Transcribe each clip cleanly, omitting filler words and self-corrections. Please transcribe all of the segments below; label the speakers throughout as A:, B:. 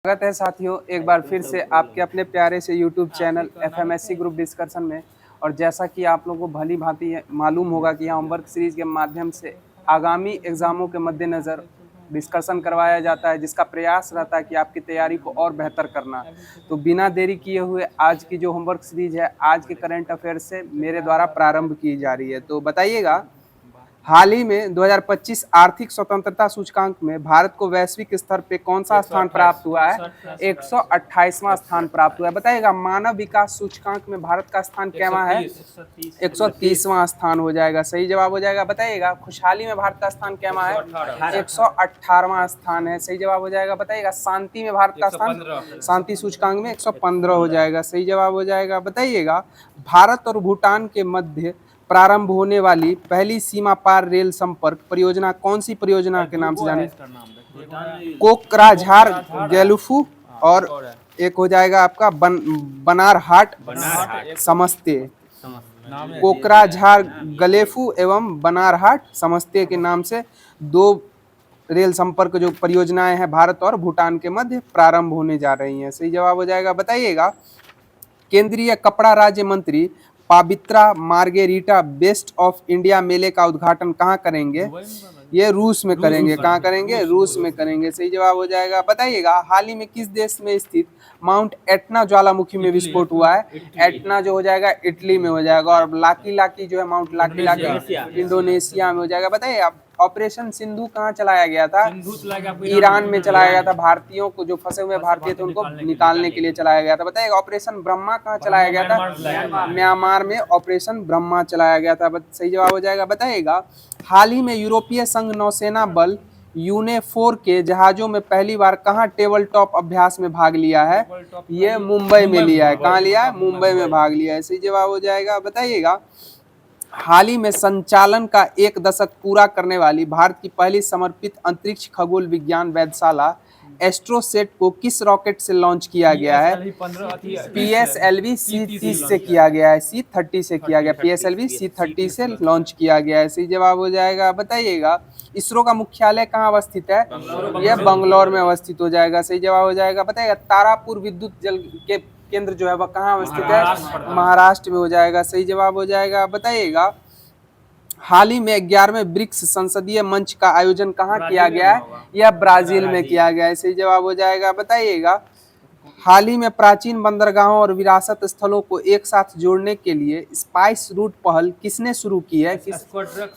A: स्वागत है साथियों, एक बार फिर से आपके अपने प्यारे से यूट्यूब चैनल एफएमएससी ग्रुप डिस्कशन में। और जैसा कि आप लोगों को भली भांति मालूम होगा कि यहाँ होमवर्क सीरीज के माध्यम से आगामी एग्जामों के मद्देनज़र डिस्कशन करवाया जाता है, जिसका प्रयास रहता है कि आपकी तैयारी को और बेहतर करना। तो बिना देरी किए हुए आज की जो होमवर्क सीरीज है, आज के करंट अफेयर्स से मेरे द्वारा प्रारंभ की जा रही है। तो बताइएगा, हाल ही में 2025 आर्थिक स्वतंत्रता सूचकांक में भारत को वैश्विक स्तर पे कौन सा स्थान प्राप्त हुआ है? 128वां स्थान प्राप्त हुआ है। बताइएगा, मानव विकास सूचकांक में भारत का स्थान कैवा है? 130वां स्थान हो जाएगा, सही जवाब हो जाएगा। बताइएगा, खुशहाली में भारत का स्थान कैवा है? 118वां स्थान है, सही जवाब हो जाएगा। बताइएगा, शांति में भारत का स्थान, शांति सूचकांक में 115 हो जाएगा, सही जवाब हो जाएगा। बताइएगा, भारत और भूटान के मध्य प्रारंभ होने वाली पहली सीमा पार रेल संपर्क परियोजना कौन सी परियोजना के नाम से जानी? कोकराझार गैलुफू, और एक हो जाएगा आपका बनारहाट समस्ते। कोकराझार गलेफू एवं बनारहाट समस्ते के नाम से दो रेल संपर्क जो परियोजनाएं हैं भारत और भूटान के मध्य प्रारंभ होने जा रही हैं, सही जवाब हो जाएगा। बताइएगा, केंद्रीय कपड़ा राज्य मंत्री Pabitra margherita best of India मेले का उद्घाटन कहाँ करेंगे? ये रूस में करेंगे। कहाँ करेंगे? रूस में करेंगे, सही जवाब हो जाएगा। बताइएगा, हाल ही में किस देश में स्थित माउंट एटना ज्वालामुखी में विस्फोट हुआ है? एटना जो हो जाएगा इटली में हो जाएगा, और लाकी लाकी जो है माउंट लाकी लाकी इंडोनेशिया में हो जाएगा। बताइए, ऑपरेशन सिंधु कहाँ चलाया गया था? ईरान में चलाया गया था। भारतीयों को, जो फंसे हुए भारतीय थे, उनको निकालने के लिए चलाया गया था। बताइएगा, ऑपरेशन ब्रह्मा कहाँ चलाया गया था? म्यांमार में ऑपरेशन ब्रह्मा चलाया गया था, सही जवाब हो जाएगा। बताइएगा, हाल ही में यूरोपीय संघ नौसेना बल यूने-4 के जहाजों में पहली बार कहाँ टेबल टॉप अभ्यास में भाग लिया है? ये मुंबई में लिया है। कहाँ लिया है? मुंबई में भाग लिया है, सही जवाब हो जाएगा। बताइएगा, हाल ही में संचालन का 1 दशक पूरा करने वाली भारत की पहली समर्पित अंतरिक्ष खगोल विज्ञान वेधशाला एस्ट्रोसेट को किस रॉकेट से लॉन्च किया गया है? PSLV C30 से किया गया है, C30 से किया गया, PSLV C30 से लॉन्च किया गया है, सही जवाब हो जाएगा। बताइएगा, इसरो का मुख्यालय कहाँ अवस्थित है? यह बंगलौर में अवस्थित हो जाएगा, सही जवाब हो जाएगा। बताइएगा, तारापुर विद्युत जल के केंद्र जो है वह कहाँ अवस्थित है? महाराष्ट्र में हो जाएगा, सही जवाब हो जाएगा। बताइएगा, हाल ही में 11वें ब्रिक्स संसदीय मंच का आयोजन कहाँ किया गया है? यह ब्राजील में किया गया है, सही जवाब हो जाएगा। बताइएगा, हाल ही में प्राचीन बंदरगाहों और विरासत स्थलों को एक साथ जोड़ने के लिए स्पाइस रूट पहल किसने शुरू की है?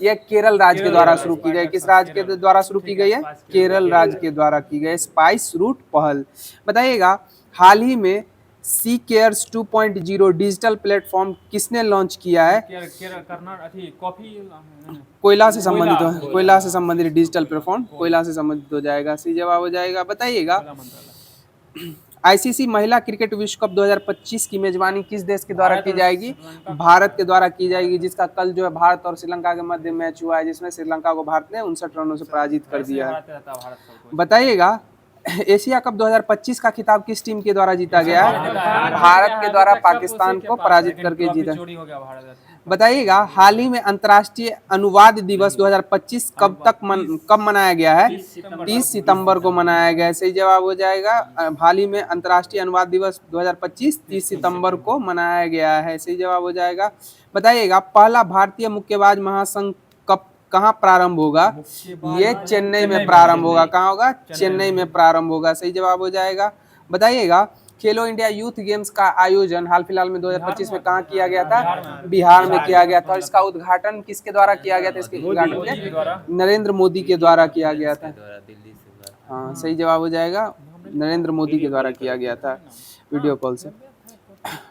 A: यह केरल राज्य के द्वारा शुरू की गई। किस राज्य के द्वारा शुरू की गई है? केरल राज्य के द्वारा की गई स्पाइस रूट पहल। बताइएगा, हाल ही में सी केयर्स 2.0 डिजिटल प्लेटफॉर्म किसने लॉन्च किया है? कोयला से संबंधित हो, कोयला से संबंधित डिजिटल प्लेटफॉर्म कोयला से संबंधित हो जाएगा, सही जवाब हो जाएगा। बताइएगा, आईसीसी महिला क्रिकेट विश्व कप 2025 की मेजबानी किस देश के द्वारा की जाएगी? भारत के द्वारा की जाएगी, जिसका कल जो है भारत और श्रीलंका के मध्य मैच हुआ है, जिसमें श्रीलंका को भारत ने 59 रनों से पराजित कर दिया है। बताइएगा, एशिया कप 2025 का खिताब किस टीम के द्वारा जीता गया है? भारत के द्वारा पाकिस्तान को पराजित करके जीता। बताइएगा, हाल ही में अंतर्राष्ट्रीय अनुवाद दिवस 2025 कब मनाया गया है? 30 सितंबर को मनाया गया है, सही जवाब हो जाएगा। हाल ही में अंतर्राष्ट्रीय अनुवाद दिवस 2025 30 सितंबर को मनाया गया है, सही जवाब हो जाएगा। बताइएगा, पहला भारतीय मुक्केबाज महासंघ कब कहाँ प्रारंभ होगा? ये चेन्नई में प्रारंभ होगा। कहाँ होगा? चेन्नई में प्रारंभ होगा, सही जवाब हो जाएगा। बताइएगा, खेलो इंडिया यूथ गेम्स का आयोजन हाल फिलहाल में 2025 में कहाँ किया गया था? बिहार में किया गया था। और इसका उद्घाटन किसके द्वारा किया गया था? इसके उद्घाटन नरेंद्र मोदी के द्वारा किया गया था। हाँ, सही जवाब हो जाएगा, नरेंद्र मोदी के द्वारा किया गया था वीडियो कॉल से।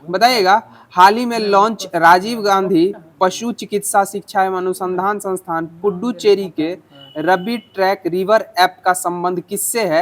A: बताइएगा, हाल ही में लॉन्च राजीव गांधी पशु चिकित्सा शिक्षा एवं अनुसंधान संस्थान पुडुचेरी के रबी ट्रैक रिवर ऐप का संबंध किससे है?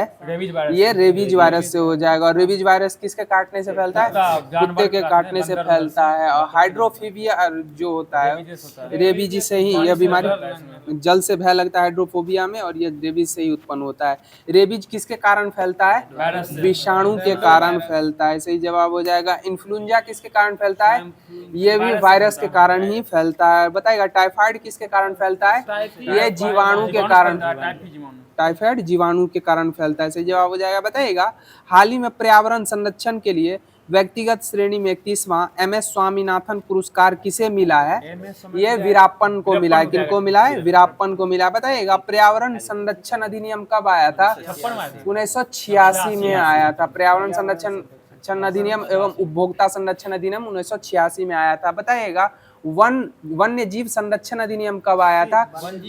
A: ये रेबीज वायरस से हो जाएगा। और रेबीज वायरस किसके काटने से फैलता है? कुत्ते के काटने से फैलता है। और हाइड्रोफोबिया जो होता है रेबीज से ही, यह बीमारी जल से भय लगता है हाइड्रोफोबिया में, और यह रेबीज से ही उत्पन्न होता है। रेबीज किसके कारण फैलता है? विषाणु के कारण फैलता है, सही जवाब हो जाएगा। इन्फ्लुएंजा किसके कारण फैलता है? ये भी वायरस के कारण ही फैलता है। बताएगा, टाइफाइड किसके कारण फैलता है? ये जीवाणु के कारण, टाइफाइड जीवाणु के कारण फैलता है। सही जवाब हो जाएगा, बताइएगा हाल ही में पर्यावरण संरक्षण के लिए व्यक्तिगत श्रेणी में 31वां MS स्वामीनाथन पुरस्कार किसे मिला है? ये वीराप्पन को मिला है। किनको मिला है? वीराप्पन को मिला है। बताइएगा पर्यावरण संरक्षण अधिनियम कब आया था? 1986 में आया था। पर्यावरण संरक्षण अधिनियम एवं उपभोक्ता संरक्षण अधिनियम 1986 में आया था। बताइएगा वन्य जीव संरक्षण अधिनियम कब आया था?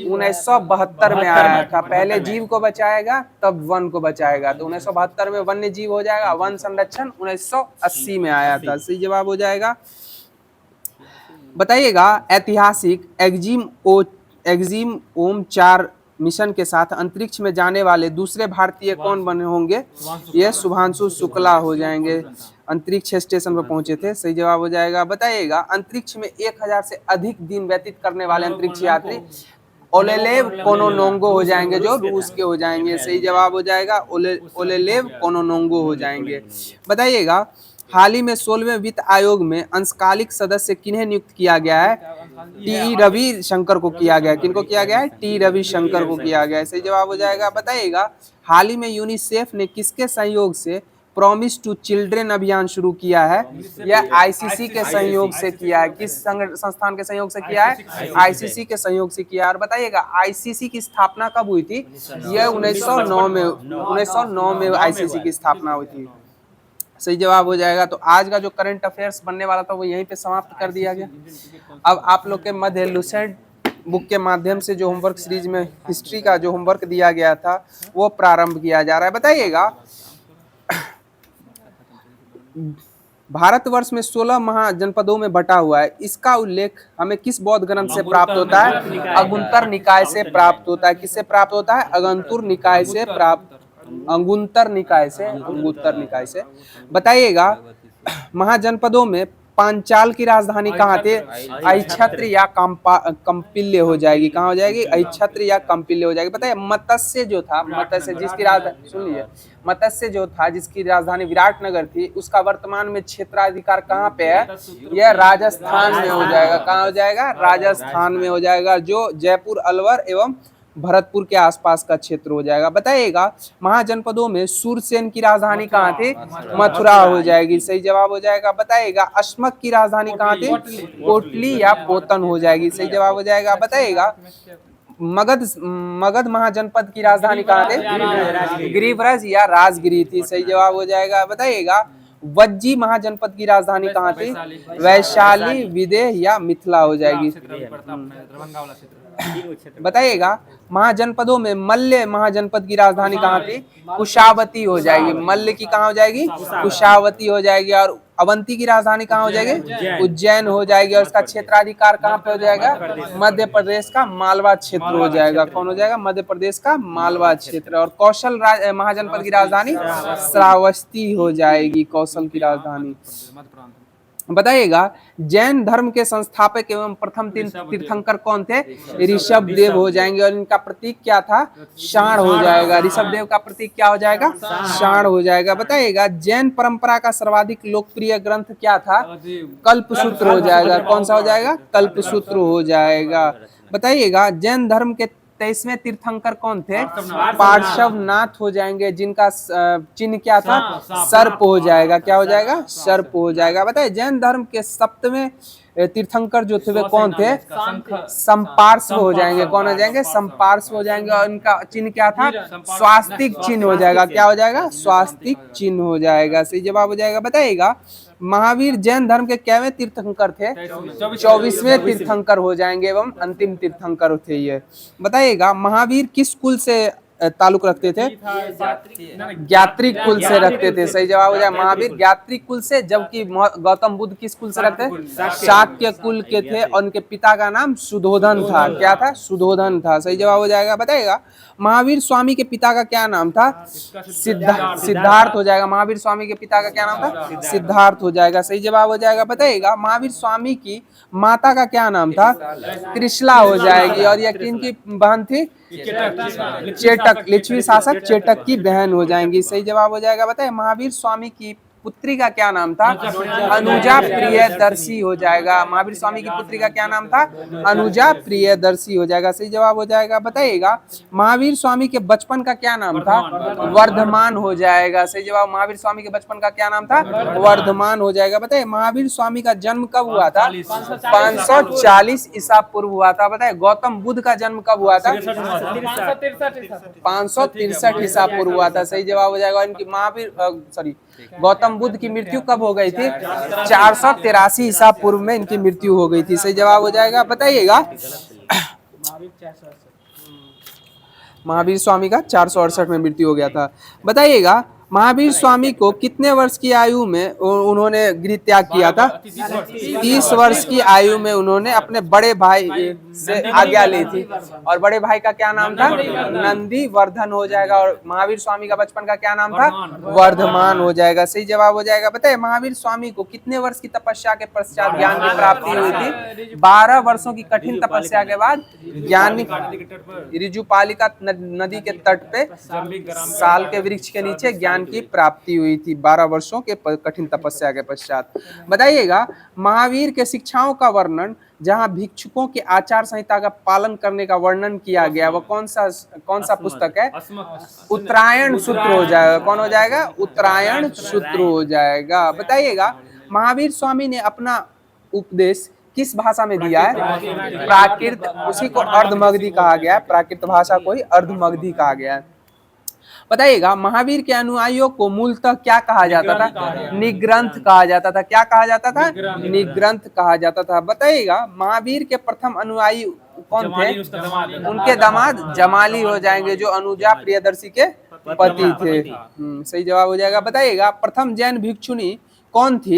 A: 1972 में आया था। पहले जीव को बचाएगा तब वन को बचाएगा, तो 1972 में वन्य जीव हो जाएगा। वन संरक्षण 1980 में आया था। सही जवाब हो जाएगा। बताइएगा ऐतिहासिक एक्जिम ओम-4 मिशन के साथ अंतरिक्ष में जाने वाले दूसरे भारतीय कौन बने होंगे? ये शुभांशु शुक्ला हो जाएंगे। अंतरिक्ष स्टेशन पर पहुंचे थे। सही जवाब हो जाएगा। बताइएगा अंतरिक्ष में 1000 से अधिक दिन व्यतीत करने वाले अंतरिक्ष यात्री ओलेलेव कोनोनोंगो हो जाएंगे, जो रूस के हो जाएंगे। सही जवाब हो जाएगा ओलेलेव कोनोनोंगो हो जाएंगे। बताइएगा हाल ही में 16वें वित्त आयोग में अंशकालिक सदस्य किन्हें नियुक्त किया गया है? टी रविशंकर को किया गया। किनको किया गया है? टी रविशंकर को किया गया है। सही जवाब हो जाएगा। बताइएगा हाल ही में यूनिसेफ ने किसके सहयोग से प्रॉमिस टू चिल्ड्रेन अभियान शुरू किया है? यह ICC के सहयोग से किया है। किस संस्थान के सहयोग से किया है? ICC के सहयोग से किया है। और बताइएगा ICC की स्थापना कब हुई थी? यह 1909 में ICC की स्थापना हुई थी। सही जवाब हो जाएगा। तो आज का जो करंट अफेयर्स बनने वाला था वो यहीं पे समाप्त कर दिया गया। अब आप लोग के मध्य लुसेंट बुक के माध्यम से जो होमवर्क सीरीज में हिस्ट्री का जो होमवर्क दिया गया था वो प्रारंभ किया जा रहा है। बताइएगा भारतवर्ष में 16 महाजनपदों में बटा हुआ है। इसका उल्लेख हमें किस बौद्ध ग्रंथ से प्राप्त होता है? अगुंतर निकाय से प्राप्त होता है। किससे प्राप्त होता है? अगंतुर निकाय से प्राप्त अंगुत्तर निकाय से। बताइएगा महाजनपदों में पांचाल की राजधानी कहाँ थे? अहिच्छत्र या कंपिल्य हो जाएगी। कहाँ हो जाएगी? अहिच्छत्र या कंपिल्य हो जाएगी। बताइए मत्स्य जो था, मत्स्य जिसकी राजधानी, सुन लीजिए, मत्स्य जो था जिसकी राजधानी विराटनगर थी, उसका वर्तमान में क्षेत्राधिकार कहाँ पे है? यह राजस्थान में हो जाएगा। कहाँ हो जाएगा? राजस्थान में हो जाएगा, जो जयपुर, अलवर एवं भरतपुर के आसपास का क्षेत्र हो जाएगा। बताइएगा महाजनपदों में सूरसेन की राजधानी कहाँ थी? मथुरा हो जाएगी। सही जवाब हो जाएगा। बताइएगा अश्मक की राजधानी कहाँ थी? कोटली या पोतन हो जाएगी। सही जवाब हो जाएगा। बताइएगा मगध महाजनपद की राजधानी कहाँ थी? गिरिव्रज या राजगिरी थी। सही जवाब हो जाएगा। बताइएगा वज्जी महाजनपद की राजधानी कहाँ थी? वैशाली, विदेह या मिथिला हो जाएगी। बताइएगा महाजनपदों में मल्ल महाजनपद की राजधानी कहाँ थी? कुशावती हो जाएगी। मल्ल की कहाँ हो जाएगी? कुशावती हो जाएगी। और अवंती की राजधानी कहाँ हो जाएगी? उज्जैन हो जाएगी। और इसका क्षेत्राधिकार कहाँ पे हो जाएगा? मध्य प्रदेश का मालवा क्षेत्र हो जाएगा। कौन हो जाएगा? मध्य प्रदेश का मालवा क्षेत्र। और कौशल महाजनपद की राजधानी श्रावस्ती हो जाएगी। कौशल की राजधानी। बताइएगा जैन धर्म के संस्थापक एवं प्रथम तीर्थंकर कौन थे? ऋषभ देव हो जाएंगे। और इनका प्रतीक क्या था? षांड हो जाएगा। ऋषभ देव का प्रतीक क्या हो जाएगा? षांड हो जाएगा। बताइएगा जैन परंपरा का सर्वाधिक लोकप्रिय ग्रंथ क्या था? कल्पसूत्र हो जाएगा। कौन सा हो जाएगा? कल्पसूत्र हो जाएगा। बताइएगा जैन धर्म के 23वें तीर्थंकर कौन थे? पार्श्वनाथ हो जाएंगे, जिनका चिन्ह क्या था? सर्प हो जाएगा। क्या हो जाएगा? सर्प हो जाएगा। बताइए जैन धर्म के 7वें तीर्थंकर जो थे वे कौन थे? संपार्श्व हो जाएंगे। कौन हो जाएंगे? संपार्श्व हो जाएंगे। और इनका चिन्ह क्या था? स्वास्तिक चिन्ह हो जाएगा। क्या हो जाएगा? स्वास्तिक चिन्ह हो जाएगा। सही जवाब हो जाएगा। बताइएगा महावीर जैन धर्म के कैवें तीर्थंकर थे? 24वें तीर्थंकर हो जाएंगे एवं अंतिम तीर्थंकर थे ये। बताइएगा महावीर किस कुल से ताल्लुक रखते थे? ज्ञात्रिक कुल से रखते थे। सही जवाब हो जाए महावीर ज्ञात्रिक कुल से, जबकि गौतम बुद्ध किस कुल से रखते थे? शाक्य कुल के थे। और उनके पिता का नाम सुधोधन था। क्या था? सुधोधन था। सही जवाब हो जाएगा। बताइएगा महावीर स्वामी के पिता का क्या नाम था? सिद्धार्थ हो जाएगा। महावीर स्वामी के पिता का क्या नाम था? सिद्धार्थ हो जाएगा। सही जवाब हो जाएगा। बताइएगा महावीर स्वामी की माता का क्या नाम था? त्रिशला हो जाएगी। और यह किनकी बहन थी? चेटक, लिच्छवी शासक चेटक की बहन हो जाएंगी। सही जवाब हो जाएगा। बताइए महावीर स्वामी की पुत्री का क्या नाम था? अनुजा प्रियदर्शी हो जाएगा। महावीर स्वामी की पुत्री का क्या नाम था? अनुजा प्रियदर्शी हो जाएगा, सही जवाब हो जाएगा। बताइएगा महावीर स्वामी के बचपन का क्या नाम था? वर्धमान हो जाएगा, सही जवाब। महावीर स्वामी के बचपन का क्या नाम था? वर्धमान हो जाएगा। बताइए महावीर स्वामी का जन्म कब हुआ था? 540 ईसा पूर्व हुआ था। बताइए गौतम बुद्ध का जन्म कब हुआ था? 563 ईसा पूर्व हुआ था, सही जवाब हो जाएगा। इनकी महावीर गौतम बुद्ध की मृत्यु कब हो गई थी? 483 ईसा पूर्व में इनकी मृत्यु हो गई थी, सही जवाब हो जाएगा। बताइएगा महावीर स्वामी का 468 में मृत्यु हो गया था। बताइएगा महावीर स्वामी को कितने वर्ष की आयु में उन्होंने गृह त्याग किया था? 30 वर्ष की आयु में उन्होंने अपने बड़े भाई से आज्ञा ली थी, और बड़े भाई का क्या नाम था? नंदी वर्धन हो जाएगा। और महावीर स्वामी का बचपन का क्या नाम था? वर्धमान हो जाएगा, सही जवाब हो जाएगा। बताइए महावीर स्वामी को कितने वर्ष की तपस्या के पश्चात ज्ञान की प्राप्ति हुई थी? 12 वर्षों की कठिन तपस्या के बाद ज्ञान ऋजुपालिका नदी के तट पे साल के वृक्ष के नीचे ज्ञान की प्राप्ति हुई थी 12 वर्षों के कठिन तपस्या के पश्चात। बताइएगा महावीर के शिक्षाओं का वर्णन, जहां भिक्षुकों के आचार संहिता का पालन करने का वर्णन किया गया, वो कौन सा पुस्तक है? उत्तरायण सूत्र हो जाएगा। कौन हो जाएगा? उत्तरायण सूत्र हो जाएगा। बताइएगा महावीर स्वामी ने अपना उपदेश किस भाषा में दिया है? प्राकृत, उसी को अर्धमगधी कहा गया है। प्राकृत भाषा को ही अर्धमगधी कहा गया है। बताइएगा महावीर के अनुयायियों को मूलतः क्या कहा जाता था? निग्रंथ कहा जाता था। क्या कहा जाता था? निग्रंथ कहा जाता था। बताइएगा महावीर के प्रथम अनुयायी कौन थे? उनके दामाद जमाली हो जाएंगे, जो अनुजा प्रियदर्शी के पति थे। सही जवाब हो जाएगा। बताइएगा प्रथम जैन भिक्षुणी कौन थी?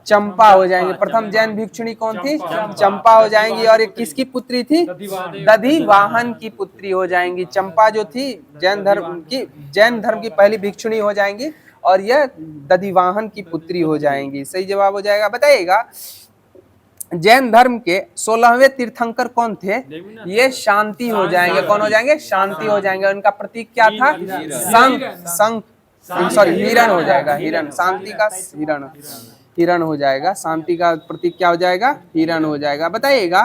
A: चंपा हो जाएंगे। प्रथम जैन भिक्षुणी कौन थी? चंपा हो जाएंगी। और ये किसकी पुत्री थी? दधिवाहन की पुत्री हो जाएंगी। चंपा जो थी जैन धर्म की पहली भिक्षुणी हो जाएंगी, और यह दधिवाहन की पुत्री हो जाएंगी, सही जवाब हो जाएगा। बताइएगा जैन धर्म के 16वें तीर्थंकर कौन थे? ये शांति हो जाएंगे। कौन हो जाएंगे? शांति हो जाएंगे। उनका प्रतीक क्या था? शंख हिरण हो जाएगा। हिरण, शांति का हिरण हो जाएगा। शांति का प्रतीक क्या हो जाएगा? हिरण हो जाएगा। बताइएगा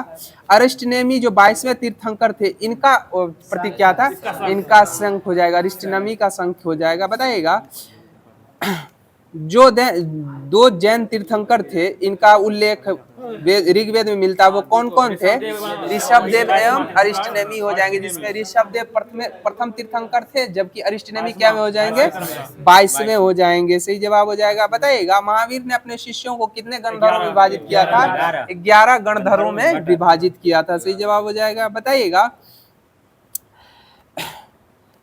A: अरिस्टनेमी जो 22वें तीर्थंकर थे, इनका प्रतीक क्या था? इनका शंख हो जाएगा। अरिस्टनेमी का शंख हो जाएगा। बताइएगा जो दो जैन तीर्थंकर थे, इनका उल्लेख ऋग्वेद में मिलता है, वो कौन कौन थे? ऋषभदेव एवं अरिस्टनेमी हो जाएंगे, जिसमें ऋषभदेव प्रथम तीर्थंकर थे, जबकि अरिस्टनेमी क्या में हो जाएंगे? 22वें हो जाएंगे, सही जवाब हो जाएगा। बताइएगा महावीर ने अपने शिष्यों को कितने गणधरों में विभाजित किया था? 11 गणधरों में विभाजित किया था, सही जवाब हो जाएगा। बताइएगा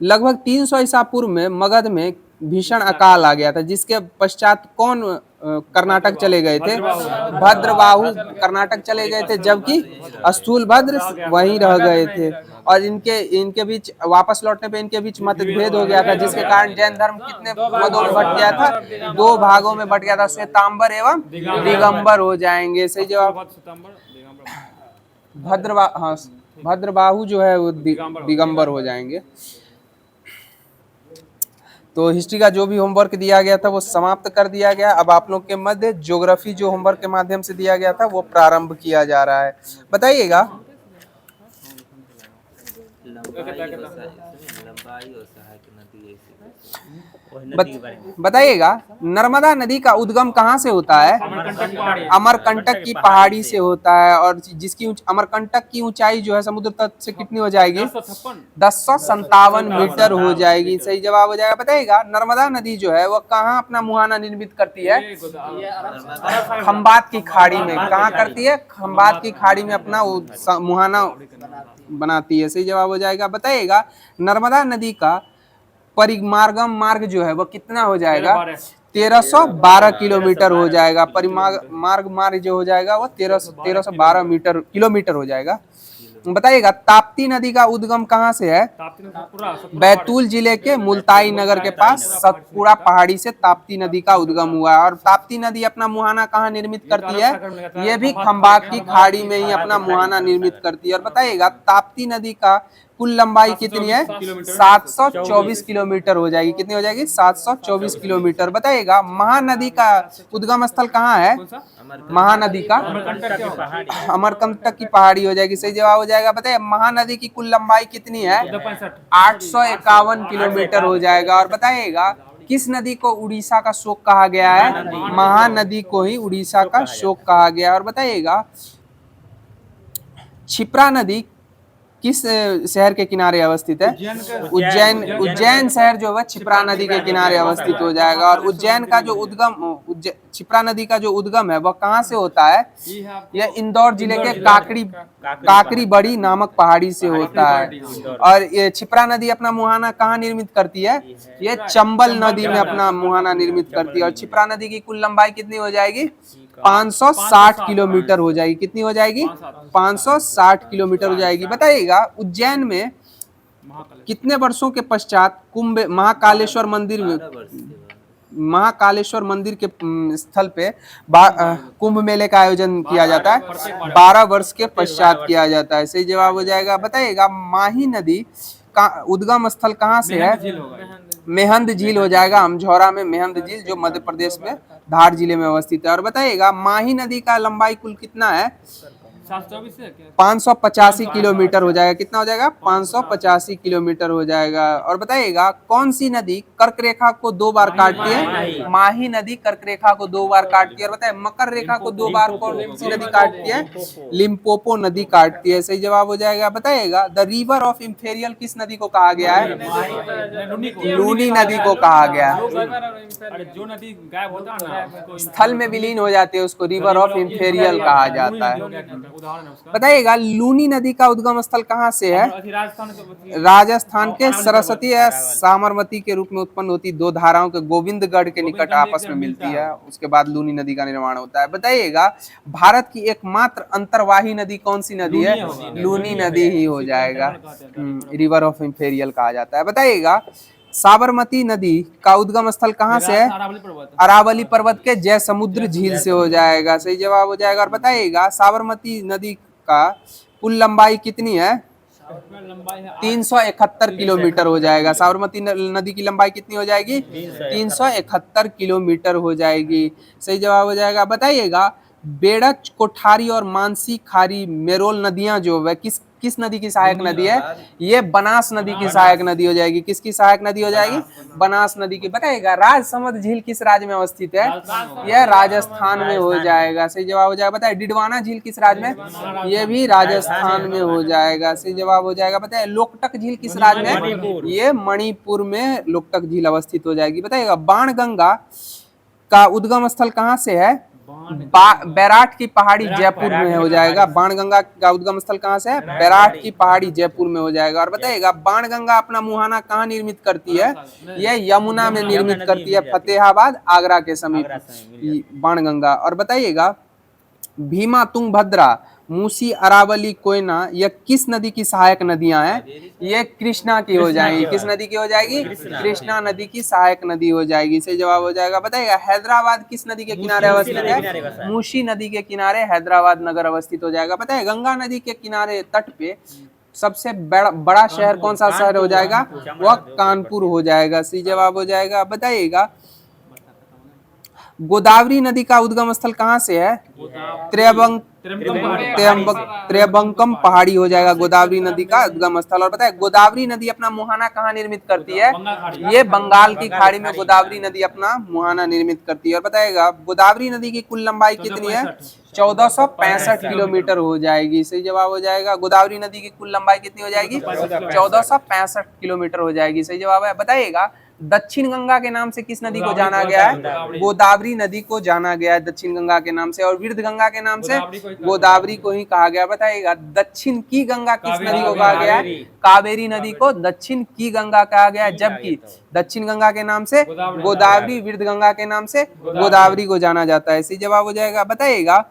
A: लगभग 300 ईसा पूर्व में मगध में भीषण अकाल आ गया था, जिसके पश्चात कौन कर्नाटक चले गए थे? भद्रबाहु कर्नाटक चले गए थे, जबकि स्थूलभद्र वहीं रह गए थे। और इनके बीच वापस लौटने पे इनके बीच मतभेद हो गया था, जिसके कारण जैन धर्म कितने पदों में बट गया था? 2 भागों में बट गया था। श्वेतांबर एवं दिगंबर हो जाएंगे, सही जवाब। भद्रबाहु जो है वो दिगंबर हो जाएंगे। तो हिस्ट्री का जो भी होमवर्क दिया गया था वो समाप्त कर दिया गया। अब आप लोग के मध्य ज्योग्राफी जो होमवर्क के माध्यम से दिया गया था वो प्रारंभ किया जा रहा है। बताइएगा बताइएगा नर्मदा नदी का उद्गम कहाँ से होता है? अमरकंटक की पहाड़ी से होता है। और जिसकी अमरकंटक की ऊंचाई जो है समुद्र तट से कितनी हो जाएगी? 1057 मीटर हो जाएगी, सही जवाब हो जाएगा। बताइएगा नर्मदा नदी जो है वो कहाँ अपना मुहाना निर्मित करती है? खंबात की खाड़ी में। कहाँ करती है? खंबात की खाड़ी में अपना मुहाना बनाती है, सही जवाब हो जाएगा। बताइएगा नर्मदा नदी का परिमार्गम मार्ग जो है वो कितना हो जाएगा? 1312 किलोमीटर हो जाएगा। मार्ग जो हो जाएगा वो 1312 किलोमीटर हो जाएगा। बताइएगा ताप्ती नदी का उद्गम कहाँ से है? बैतूल जिले के मुल्ताई नगर के पास सतपुड़ा पहाड़ी से ताप्ती नदी का उद्गम हुआ है। और ताप्ती नदी अपना मुहाना कहाँ निर्मित करती है? ये भी खंबात की खाड़ी में ही अपना मुहाना निर्मित करती है। और बताइएगा ताप्ती नदी का कुल लंबाई कितनी है? 724 किलोमीटर हो जाएगी। कितनी हो जाएगी? 724 किलोमीटर। बताइएगा महानदी का उद्गम स्थल कहाँ है? महानदी का अमरकंटक की पहाड़ी हो जाएगी। सही जवाब हो जाएगा। बताइए महानदी की कुल लंबाई कितनी है? 851 किलोमीटर हो जाएगा। और बताइएगा किस नदी को उड़ीसा का शोक कहा गया है? महानदी को ही उड़ीसा का शोक कहा गया। और बताइएगा क्षिप्रा नदी किस शहर के किनारे अवस्थित है? उज्जैन शहर जो है क्षिप्रा नदी के किनारे अवस्थित हो जाएगा। और उज्जैन का जो उद्गम क्षिप्रा नदी का जो उद्गम है वह कहाँ से होता है? यह इंदौर जिले के काकरी बड़ी नामक पहाड़ी से होता है। और ये क्षिप्रा नदी अपना मुहाना कहाँ निर्मित करती है? ये चंबल नदी में अपना मुहाना निर्मित करती है। और क्षिप्रा नदी की कुल लंबाई कितनी हो जाएगी? 560 किलोमीटर हो जाएगी। कितनी हो जाएगी? 560 किलोमीटर हो जाएगी। बताइएगा उज्जैन में कितने वर्षों के पश्चात महाकालेश्वर मंदिर के स्थल पे कुंभ मेले का आयोजन किया जाता है? 12 वर्ष के पश्चात किया जाता है। सही जवाब हो जाएगा। बताइएगा माही नदी का उद्गम स्थल कहाँ से है? मेहंद झील हो जाएगा। अमझौरा में मेहंद झील जो मध्य प्रदेश में धार जिले में अवस्थित है। और बताइएगा माही नदी का लंबाई कुल कितना है? 585 किलोमीटर हो जाएगा। कितना हो जाएगा? 585 किलोमीटर हो जाएगा। और बताइएगा कौन सी नदी कर्क रेखा को 2 बार काटती है? माही नदी कर्क रेखा को 2 बार काटती है। और बताइए मकर रेखा को 2 बार कौन सी नदी काटती है? लिम्पोपो नदी काटती है। सही जवाब हो जाएगा। बताइएगा द रिवर ऑफ इंफेरियल किस नदी को कहा गया है? लूनी नदी को कहा गया है।
B: जो नदी गायब होता है
A: स्थल में विलीन हो जाती है उसको रिवर ऑफ इंफेरियल कहा जाता है। बताइएगा लूनी नदी का उद्गम स्थल कहाँ से है? राजस्थान के सरस्वती या साबरमती के रूप में उत्पन्न होती 2 धाराओं के गोविंदगढ़ के निकट आपस में मिलती है। उसके बाद लूनी नदी का निर्माण होता है। बताइएगा भारत की एकमात्र अंतर्वाही नदी कौन सी नदी है? लूनी नदी ही हो जाएगा। रिवर ऑफ इंफेरियल कहा जाता है। बताइएगा साबरमती नदी का उद्गम स्थल कहाँ से है? अरावली पर्वत के जयसमुद्र झील से हो जाएगा। सही जवाब हो जाएगा। और बताइएगा साबरमती नदी का कुल लंबाई कितनी है? 371 किलोमीटर हो जाएगा। साबरमती नदी की लंबाई कितनी हो जाएगी? 371 किलोमीटर हो जाएगी। सही जवाब हो जाएगा। बताइएगा बेड़क कोठारी और मानसी खारी मेरोल नदियां जो है किस नदी की सहायक नदी है? ये बनास नदी की सहायक नदी हो जाएगी। किसकी सहायक नदी हो जाएगी? बनास नदी की। बताइएगा राजसमंद झील किस राज्य में अवस्थित है? यह राजस्थान में हो जाएगा। सही जवाब हो जाएगा। बताइए डिडवाना झील किस राज्य में? ये भी राजस्थान में हो जाएगा। सही जवाब हो जाएगा। बताइए लोकटक झील किस राज्य में? ये मणिपुर में लोकटक झील अवस्थित हो जाएगी। बताइएगा बाणगंगा का उद्गम स्थल कहाँ से है? बैराट की पहाड़ी जयपुर में हो जाएगा। बाणगंगा का उद्गम स्थल कहाँ से है? बैराट की पहाड़ी जयपुर में हो जाएगा। और बताइएगा बाणगंगा अपना मुहाना कहाँ निर्मित करती है? यह यमुना में निर्मित करती है, फतेहाबाद आगरा के समीप बाणगंगा। और बताइएगा भीमा तुंगभद्रा मूसी अरावली कोयना यह किस नदी की सहायक नदियां हैं? ये कृष्णा की हो जाएगी। किस नदी की हो जाएगी? कृष्णा नदी की सहायक नदी हो जाएगी। सही जवाब हो जाएगा। बताइएगा हैदराबाद किस नदी के किनारे अवस्थित है? मूसी नदी के किनारे हैदराबाद नगर अवस्थित हो जाएगा। बताइए गंगा नदी के किनारे तट पे सबसे बड़ा शहर कौन सा शहर हो जाएगा? वह कानपुर हो जाएगा। सही जवाब हो जाएगा। बताइएगा गोदावरी नदी का उद्गम स्थल कहाँ से है? त्र्यंबकम पहाड़ी हो जाएगा गोदावरी नदी का उद्गम स्थल। और बताए गोदावरी नदी अपना मुहाना कहाँ निर्मित करती है? ये बंगाल की खाड़ी में गोदावरी नदी अपना मुहाना निर्मित करती है। और बताएगा गोदावरी नदी की कुल लंबाई कितनी है? 1465 किलोमीटर हो जाएगी। सही जवाब हो जाएगा। गोदावरी नदी की कुल लंबाई कितनी हो जाएगी? 1465 किलोमीटर हो जाएगी। सही जवाब है। बताइएगा दक्षिण गंगा के नाम से किस नदी को जाना गया है? गोदावरी नदी को जाना गया है दक्षिण गंगा के नाम से। और वृद्ध गंगा के नाम से गोदावरी को ही कहा गया। बताइएगा दक्षिण की गंगा किस नदी को कहा गया है? कावेरी नदी को दक्षिण की गंगा कहा गया है। जबकि दक्षिण गंगा के नाम से गोदावरी, वृद्ध गंगा के नाम से गोदावरी को जाना जाता है। सही जवाब हो जाएगा। बताइएगा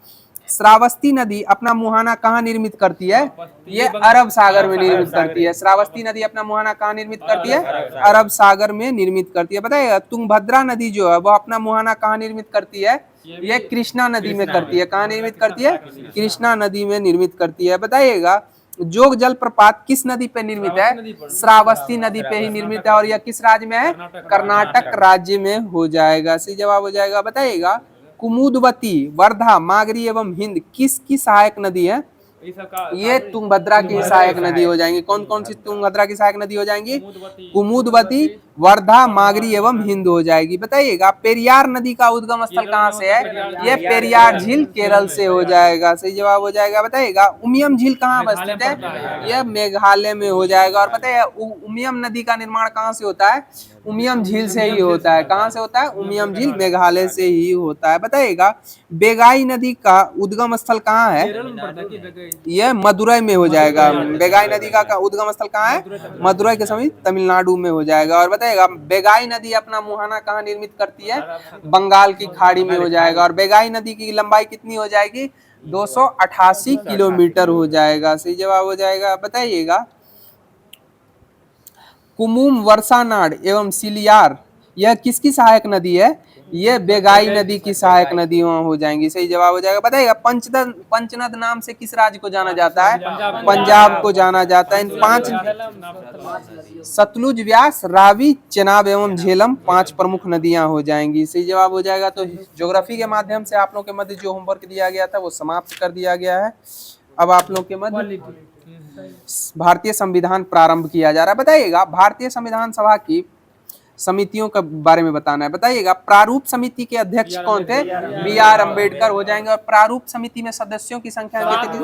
A: श्रावस्ती नदी अपना मुहाना कहाँ निर्मित करती है? ये अरब सागर में निर्मित करती है। श्रावस्ती नदी अपना मुहाना कहाँ निर्मित करती है? अरब सागर में निर्मित करती है। बताइएगा तुंगभद्रा नदी जो है वो अपना मुहाना कहाँ निर्मित करती है? ये कृष्णा नदी में करती है। कहाँ निर्मित करती है? कृष्णा नदी में निर्मित करती है। बताइएगा जोग जलप्रपात किस नदी पे निर्मित है? श्रावस्ती नदी पे ही निर्मित है। और यह किस राज्य में है? कर्नाटक राज्य में हो जाएगा। सही जवाब हो जाएगा। बताइएगा कुमुदवती, वर्धा, मागरी एवं हिंद किसकी सहायक नदी है? ये तुंगभद्रा की सहायक नदी हो जाएंगी। कौन कौन सी तुंगभद्रा की सहायक नदी हो जाएंगी? कुमुदवती, वर्धा, मागरी एवं हिंद हो जाएगी। बताइएगा पेरियार नदी का उद्गम स्थल कहाँ से है? ये पेरियार झील केरल से हो जाएगा। सही जवाब हो जाएगा। बताइएगा उमियम झील कहाँ अवस्थित है? यह मेघालय में हो जाएगा। और बताइए उमियम नदी का निर्माण कहाँ से होता है? उमियम झील से ही होता है। कहाँ से होता है? उमियम झील मेघालय से ही होता है। बताइएगा बेगाई नदी का उद्गम स्थल कहाँ है? यह मदुरई में हो जाएगा। बेगाई नदी का उद्गम स्थल कहाँ है? मदुरई के समीप तमिलनाडु में हो जाएगा। और बताइएगा बेगाई नदी अपना मुहाना कहाँ निर्मित करती है? बंगाल की खाड़ी में हो जाएगा। और बेगाई नदी की लंबाई कितनी हो जाएगी? 288 किलोमीटर हो जाएगा। सही जवाब हो जाएगा। बताइएगा कुमुम, वर्षानाड एवं सिलियार यह किसकी सहायक नदी है? ये बेगाई नदी की सहायक नदी हो जाएंगी। सही जवाब हो जाएगा। बताइएगा पंचनद नाम से किस राज्य को जाना जाता है? पंजाब को जाना जाता है। इन 5 सतलुज, व्यास, रावी, चेनाब एवं झेलम 5 प्रमुख नदियां हो जाएंगी। सही जवाब हो जाएगा। तो ज्योग्राफी के माध्यम से आप लोग के मध्य जो होमवर्क दिया गया था वो समाप्त कर दिया गया है। अब आप लोग के मध्य भारतीय संविधान प्रारंभ किया जा रहा है। बताइएगा भारतीय संविधान सभा की समितियों के बारे में बताना है। बताइएगा प्रारूप समिति के अध्यक्ष कौन थे? B.R. अम्बेडकर हो जाएंगे। और प्रारूप समिति में सदस्यों की संख्या कितनी?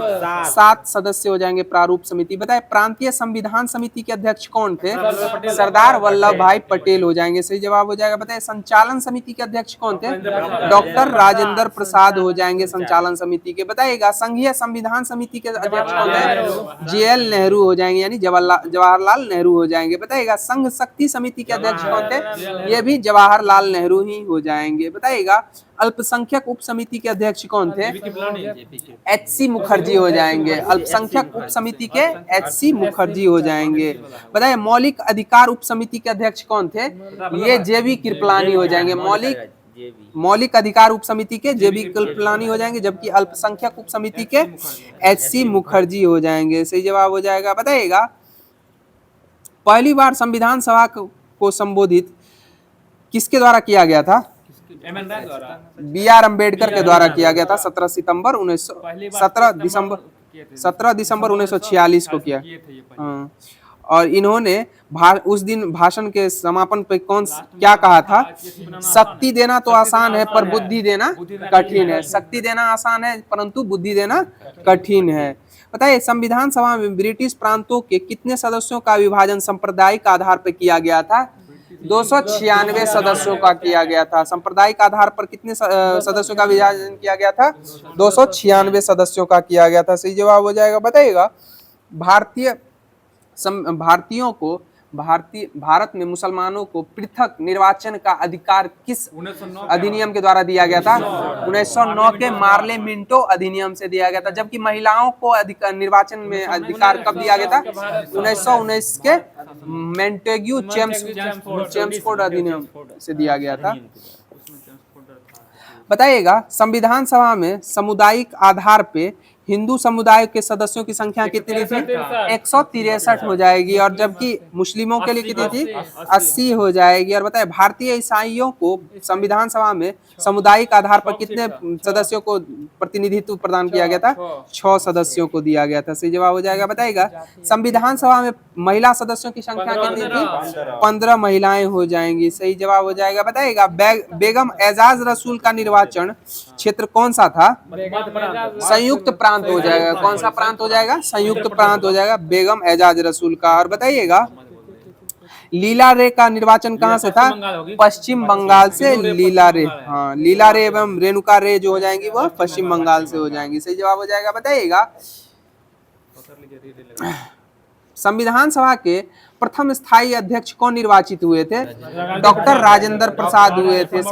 A: 7 सदस्य हो जाएंगे प्रारूप समिति। बताए प्रांतीय संविधान समिति के अध्यक्ष कौन थे? सरदार वल्लभ भाई पटेल हो जाएंगे। सही जवाब हो जाएगा। बताए संचालन समिति के अध्यक्ष कौन थे? डॉक्टर राजेंद्र प्रसाद हो जाएंगे संचालन समिति के। बताइएगा संघीय संविधान समिति के अध्यक्ष कौन थे? J.L. नेहरू हो जाएंगे, यानी जवाहरलाल नेहरू हो जाएंगे। बताइएगा संघ शक्ति समिति के अध्यक्ष कौन थे? ये भी जवाहरलाल नेहरू ही हो जाएंगे। बताइएगा अल्पसंख्यक उप समिति के अध्यक्ष कौन थे? H.C. मुखर्जी हो जाएंगे। अल्पसंख्यक उप समिति के H.C. मुखर्जी हो जाएंगे। बताइए मौलिक अधिकार उप समिति के अध्यक्ष कौन थे? ये J.B. कृपलानी हो जाएंगे। मौलिक अधिकार उप समिति के J.B. कृपलानी हो जाएंगे, जबकि अल्पसंख्यक उप समिति के H.C. मुखर्जी हो जाएंगे। सही जवाब हो जाएगा। बताइएगा पहली बार संविधान सभा को संबोधित किसके द्वारा किया गया था? B.R. अम्बेडकर के द्वारा किया गया था। 17 दिसंबर 1946 को किया। हाँ। और इन्होंने उस दिन भाषण के समापन पे क्या कहा था? शक्ति देना तो आसान है पर बुद्धि देना कठिन है। शक्ति देना आसान है परंतु बुद्धि देना कठिन है। बताइए संविधान सभा में ब्रिटिश प्रांतों के कितने सदस्यों का विभाजन सांप्रदायिक आधार पर किया गया था? 296 सदस्यों का किया गया था। सांप्रदायिक आधार पर कितने सदस्यों का विभाजन किया गया था? 296 सदस्यों का किया गया था। सही जवाब हो जाएगा। बताइएगा भारत में मुसलमानों को पृथक निर्वाचन का अधिकार किस अधिनियम के द्वारा दिया गया था? 1909 के मार्ले मिंटो अधिनियम से दिया गया था। जबकि महिलाओं को निर्वाचन में अधिकार कब दिया गया था? 1919 के मेंटेग्यू चेम्सफोर्ड अधिनियम से दिया गया था। बताइएगा संविधान सभा में सामुदायिक आधार पे हिंदू समुदाय के सदस्यों की संख्या कितनी थी? 163 हो जाएगी। और जबकि मुस्लिमों के लिए कितनी थी? 80 हो जाएगी। और बताए भारतीय ईसाइयों को संविधान सभा में सामुदायिक आधार पर कितने सदस्यों को प्रतिनिधित्व प्रदान किया गया था? 6 सदस्यों को दिया गया था। सही जवाब हो जाएगा। बताइएगा संविधान सभा में महिला सदस्यों की संख्या कितनी थी? 15 महिलाएं हो जाएंगी। सही जवाब हो जाएगा। बताइएगा बेगम एजाज रसूल का निर्वाचन क्षेत्र कौन सा था? संयुक्त प्रांत हो जाएगा। कौन सा प्रांत हो जाएगा? संयुक्त प्रांत हो जाएगा बेगम एजाज रसूल का। और बताइएगा लीला रे का निर्वाचन कहां से था? पश्चिम बंगाल से लीला रे। हाँ लीला रे एवं रेणुका रे जो हो जाएंगी वो पश्चिम बंगाल से हो जाएंगी। सही जवाब हो जाएगा। बताइएगा संविधान सभा के प्रथम स्थायी अध्यक्ष कौन निर्वाचित हुए थे? डॉक्टर राजेंद्र प्रसाद हुए थे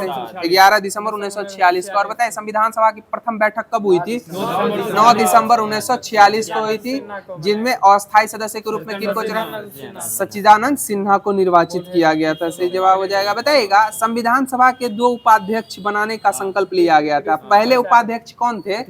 A: 11 दिसंबर 1946 को। और बताए संविधान सभा की प्रथम बैठक कब हुई थी? 9 दिसंबर 1946 को हुई थी, जिनमें अस्थायी सदस्य के रूप में किनको चुना? सच्चिदानंद सिन्हा को निर्वाचित किया गया था। सही जवाब हो जाएगा। बताइएगा संविधान सभा के 2 उपाध्यक्ष बनाने का संकल्प लिया गया था। पहले उपाध्यक्ष कौन थे?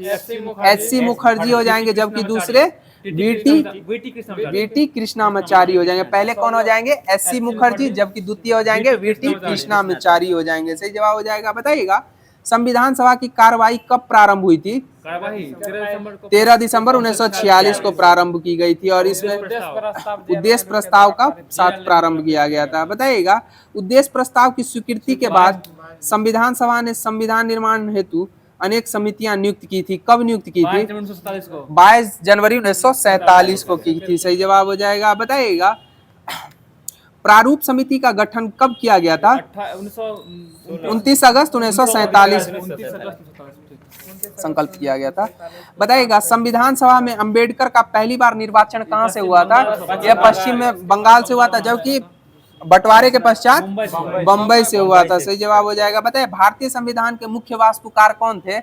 A: H.C. मुखर्जी हो जाएंगे, जबकि दूसरे वीटी कृष्णामाचारी हो जाएंगे। पहले कौन हो जाएंगे? एससी मुखर्जी, जबकि द्वितीय हो जाएंगे वीटी कृष्णामाचारी हो जाएंगे। सही जवाब हो जाएगा। बताइएगा संविधान सभा की कार्रवाई कब प्रारंभ हुई थी? 13 दिसंबर 1946 को प्रारंभ की गई थी और इसमें उद्देश्य प्रस्ताव का साथ प्रारंभ किया गया था। बताइएगा उद्देश्य प्रस्ताव की स्वीकृति के बाद संविधान सभा ने संविधान निर्माण हेतु अनेक समितियां नियुक्त की थी। कब नियुक्त की थी? 22 जनवरी 1947 को की थी। सही जवाब हो जाएगा। बताइएगा प्रारूप समिति का गठन कब किया गया था? 29 अगस्त 1947 संकल्प किया गया था। बताइएगा संविधान सभा में अंबेडकर का पहली बार निर्वाचन कहां से हुआ था? यह पश्चिम में बंगाल से हुआ था, जबकि बंटवारे के पश्चात बम्बई से हुआ था। सही जवाब हो जाएगा। बताइए भारतीय संविधान के मुख्य वास्तुकार कौन थे?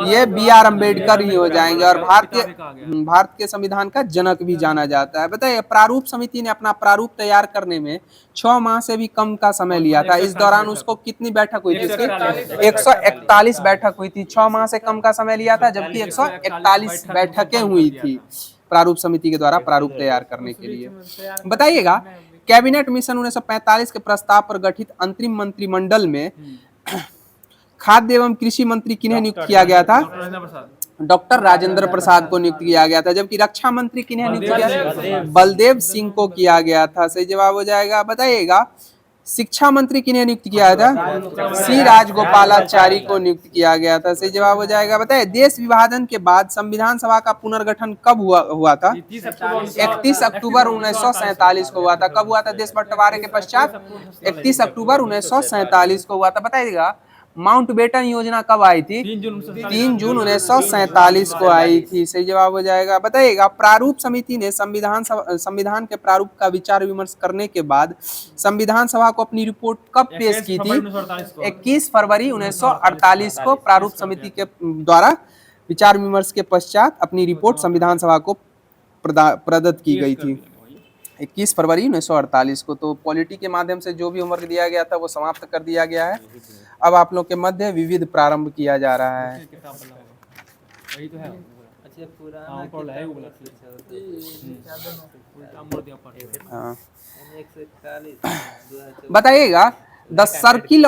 A: ये बी.आर. अम्बेडकर ही हो जाएंगे और भारत के संविधान का जनक भी जाना जाता है। बताइए प्रारूप समिति ने अपना प्रारूप तैयार करने में 6 माह से भी कम का समय लिया था। इस दौरान उसको कितनी बैठक हुई थी? उसकी 141 बैठक हुई थी। 6 माह से कम का समय लिया था, जबकि 141 बैठकें हुई थी प्रारूप समिति के द्वारा प्रारूप तैयार करने के लिए। बताइएगा कैबिनेट मिशन 1945 के प्रस्ताव पर गठित अंतरिम मंत्रिमंडल में खाद्य एवं कृषि मंत्री किन्हें नियुक्त किया गया था? डॉक्टर राजेंद्र प्रसाद को नियुक्त किया गया था। जबकि रक्षा मंत्री किन्हें नियुक्त किया? बलदेव सिंह को किया गया था। सही जवाब हो जाएगा। बताइएगा शिक्षा मंत्री किन्हें नियुक्त किया था? सी राजगोपालाचारी को नियुक्त किया गया था। सही जवाब हो जाएगा। बताइए देश विभाजन के बाद संविधान सभा का पुनर्गठन कब हुआ था? 31 अक्टूबर 1947 को हुआ था। कब हुआ था? देश बंटवारे के पश्चात 31 अक्टूबर 1947 को हुआ था। बताइएगा माउंटबेटन योजना कब आई थी? 3 जून 1947 को आई थी। सही जवाब हो जाएगा। बताइएगा प्रारूप समिति ने संविधान के प्रारूप का विचार विमर्श करने के बाद संविधान सभा को अपनी रिपोर्ट कब पेश की थी? 21 फरवरी 1948 को प्रारूप समिति के द्वारा विचार विमर्श के पश्चात अपनी रिपोर्ट संविधान सभा को प्रदत्त की गई थी 21 फरवरी 1948 को। तो पॉलिटी के माध्यम से जो भी होमवर्क दिया गया था वो समाप्त कर दिया गया है। अब आप लोग के मध्य विविध प्रारंभ किया जा रहा है। हाँ। बताइएगा द सर्किल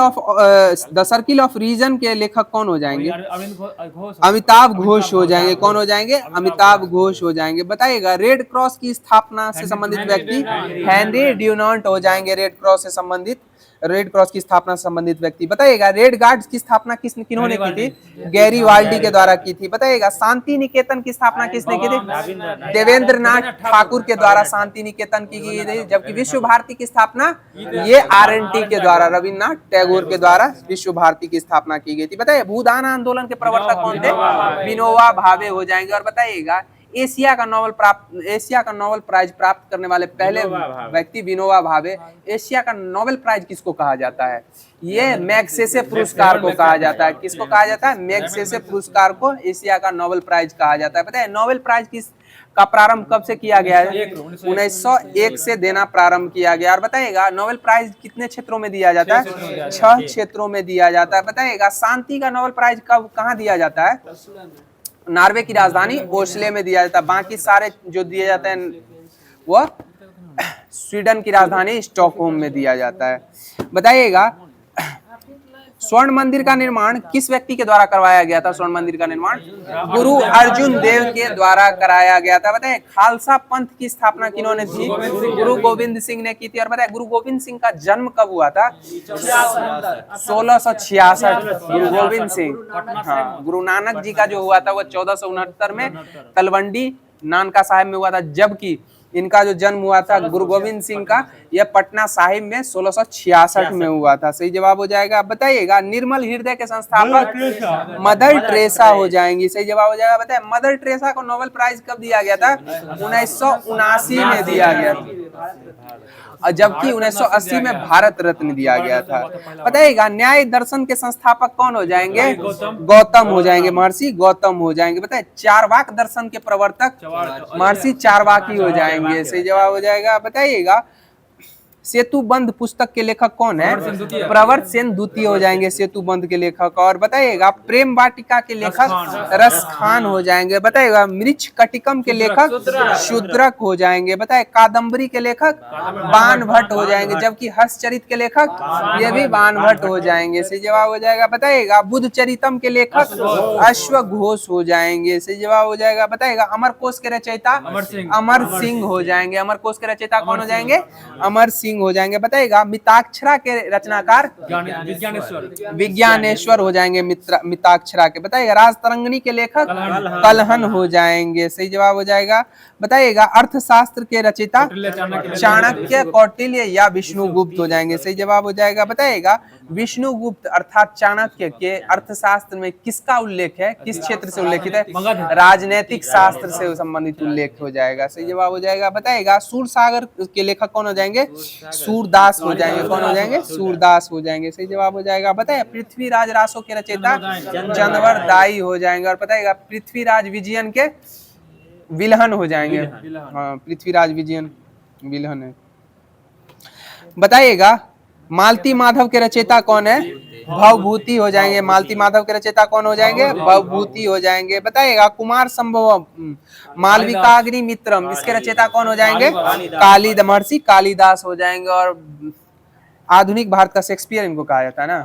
A: ऑफ रीजन के लेखक कौन हो जाएंगे? अमिताभ घोष हो जाएंगे। कौन हो जाएंगे? अमिताभ घोष हो जाएंगे। बताइएगा रेड क्रॉस की स्थापना से संबंधित व्यक्ति हेनरी ड्यूनांट हो जाएंगे। रेड क्रॉस की स्थापना से संबंधित व्यक्ति। बताइएगा रेड गार्ड्स की स्थापना किन्होंने की थी? गैरी वाल्डी के द्वारा की थी। बताइएगा शांति निकेतन की स्थापना किसने की थी? देवेंद्र नाथ ठाकुर के द्वारा शांति निकेतन की गई थी। जबकि विश्व भारती की स्थापना ये RNT के द्वारा, रविन्द्रनाथ टैगोर के द्वारा विश्व भारती की स्थापना की गई थी। बताइए भूदान आंदोलन के प्रवर्तक कौन थे? विनोबा भावे हो जाएंगे। और बताइएगा एशिया का नोबेल प्राइज प्राप्त करने वाले पहले व्यक्ति विनोबा भावे। एशिया का नोबेल प्राइज किसको कहा जाता है? ये मैग्सेसे पुरस्कार को कहा जाता है। किसको कहा जाता है? मैग्सेसे पुरस्कार को एशिया का नोबेल प्राइज कहा जाता है। पता है नोबेल प्राइज का प्रारंभ कब से किया गया है? 1901 से देना प्रारंभ किया गया। और बताइएगा नोबेल प्राइज कितने क्षेत्रों में दिया जाता है? 6 क्षेत्रों में दिया जाता है। बताइएगा शांति का नोबेल प्राइज कहाँ दिया जाता है? नॉर्वे की राजधानी ओस्लो में दिया जाता है। बाकी सारे जो दिए जाते हैं वो स्वीडन की राजधानी स्टॉकहोम में दिया जाता है। बताइएगा स्वर्ण मंदिर का निर्माण किस व्यक्ति के द्वारा करवाया गया था? स्वर्ण मंदिर का निर्माण गुरु अर्जुन देव के द्वारा कराया गया था। बताइए खालसा पंथ की स्थापना किन्होंने थी? गुरु गोविंद सिंह ने की थी। और बताइए गुरु गोविंद सिंह का जन्म कब हुआ था? 1666। गुरु गोविंद सिंह। हाँ, गुरु नानक जी का जो हुआ था वो 1469 में तलवंडी नानका साहिब में हुआ था। जबकि इनका जो जन्म हुआ था गुरु गोविंद सिंह का, यह पटना साहिब में 1666 में हुआ था। सही जवाब हो जाएगा। बताइएगा निर्मल हृदय के संस्थापक मदर टेरेसा हो जाएंगी। सही जवाब हो जाएगा। बताइए मदर टेरेसा को नोबेल प्राइज कब दिया गया था? 1979 में दिया गया था, जबकि 1980 में भारत रत्न दिया गया था। बताइएगा न्याय दर्शन के संस्थापक कौन हो जाएंगे? गौतम हो जाएंगे। महर्षि गौतम हो जाएंगे। बताइए चारवाक दर्शन के प्रवर्तक महर्षि चारवाकी हो जाएंगे। सही जवाब हो जाएगा। बताइएगा सेतुबंध पुस्तक के लेखक कौन है? प्रवर सेन द्वितीय हो जाएंगे सेतुबंध के लेखक। और बताइएगा प्रेम वाटिका के लेखक रस खान हो जाएंगे। बताइएगा मृच्छ कटिकम के लेखक शूद्रक हो जाएंगे। बताए कादम्बरी के लेखक बाण भट्ट हो जाएंगे, जबकि हर्षचरित के लेखक ये भी बाण भट्ट हो जाएंगे। सही जवाब हो जाएगा। बताइएगा बुद्ध चरितम के लेखक अश्वघोष हो जाएंगे। सही जवाब हो जाएगा। बताइएगा अमरकोश के रचयिता अमर सिंह हो जाएंगे। अमरकोश के रचयिता कौन हो जाएंगे? अमर सिंह हो जाएंगे। बताइएगा मिताक्षरा के रचनाकार विज्ञानेश्वर हो जाएंगे मिताक्षरा के। बताइएगा राजतरंगिणी के लेखक कलहन हो जाएंगे। सही जवाब हो जाएगा। बताइएगा अर्थशास्त्र के रचयिता चाणक्य, कौटिल्य या विष्णुगुप्त हो जाएंगे। सही जवाब हो जाएगा। बताइएगा विष्णुगुप्त अर्थात चाणक्य के अर्थशास्त्र में किसका उल्लेख है? किस क्षेत्र से उल्लेखित है? राजनीतिक शास्त्र से संबंधित उल्लेख हो जाएगा। सही जवाब हो जाएगा। बताइएगा सूरसागर के लेखक कौन हो जाएंगे? सूरदास हो जाएंगे। कौन हो जाएंगे? सूरदास हो जाएंगे। सही जवाब हो जाएगा। बताइए पृथ्वीराज रासो के रचयिता चंद्रवर दाई हो जाएंगे। और बताइएगा पृथ्वीराज विजयन के विल्हन हो जाएंगे। हाँ, पृथ्वीराज विजयन विल्हन है। बताइएगा मालती माधव के रचयिता कौन है? भवभूति हो जाएंगे। मालती माधव के रचयिता कौन हो जाएंगे? भवभूति हो जाएंगे। बताइएगा कुमार संभवम मालविकाग्नि मित्रम, इसके रचयिता कौन हो जाएंगे? महर्षि कालिदास हो जाएंगे। और आधुनिक भारत का शेक्सपियर इनको कहा जाता है ना,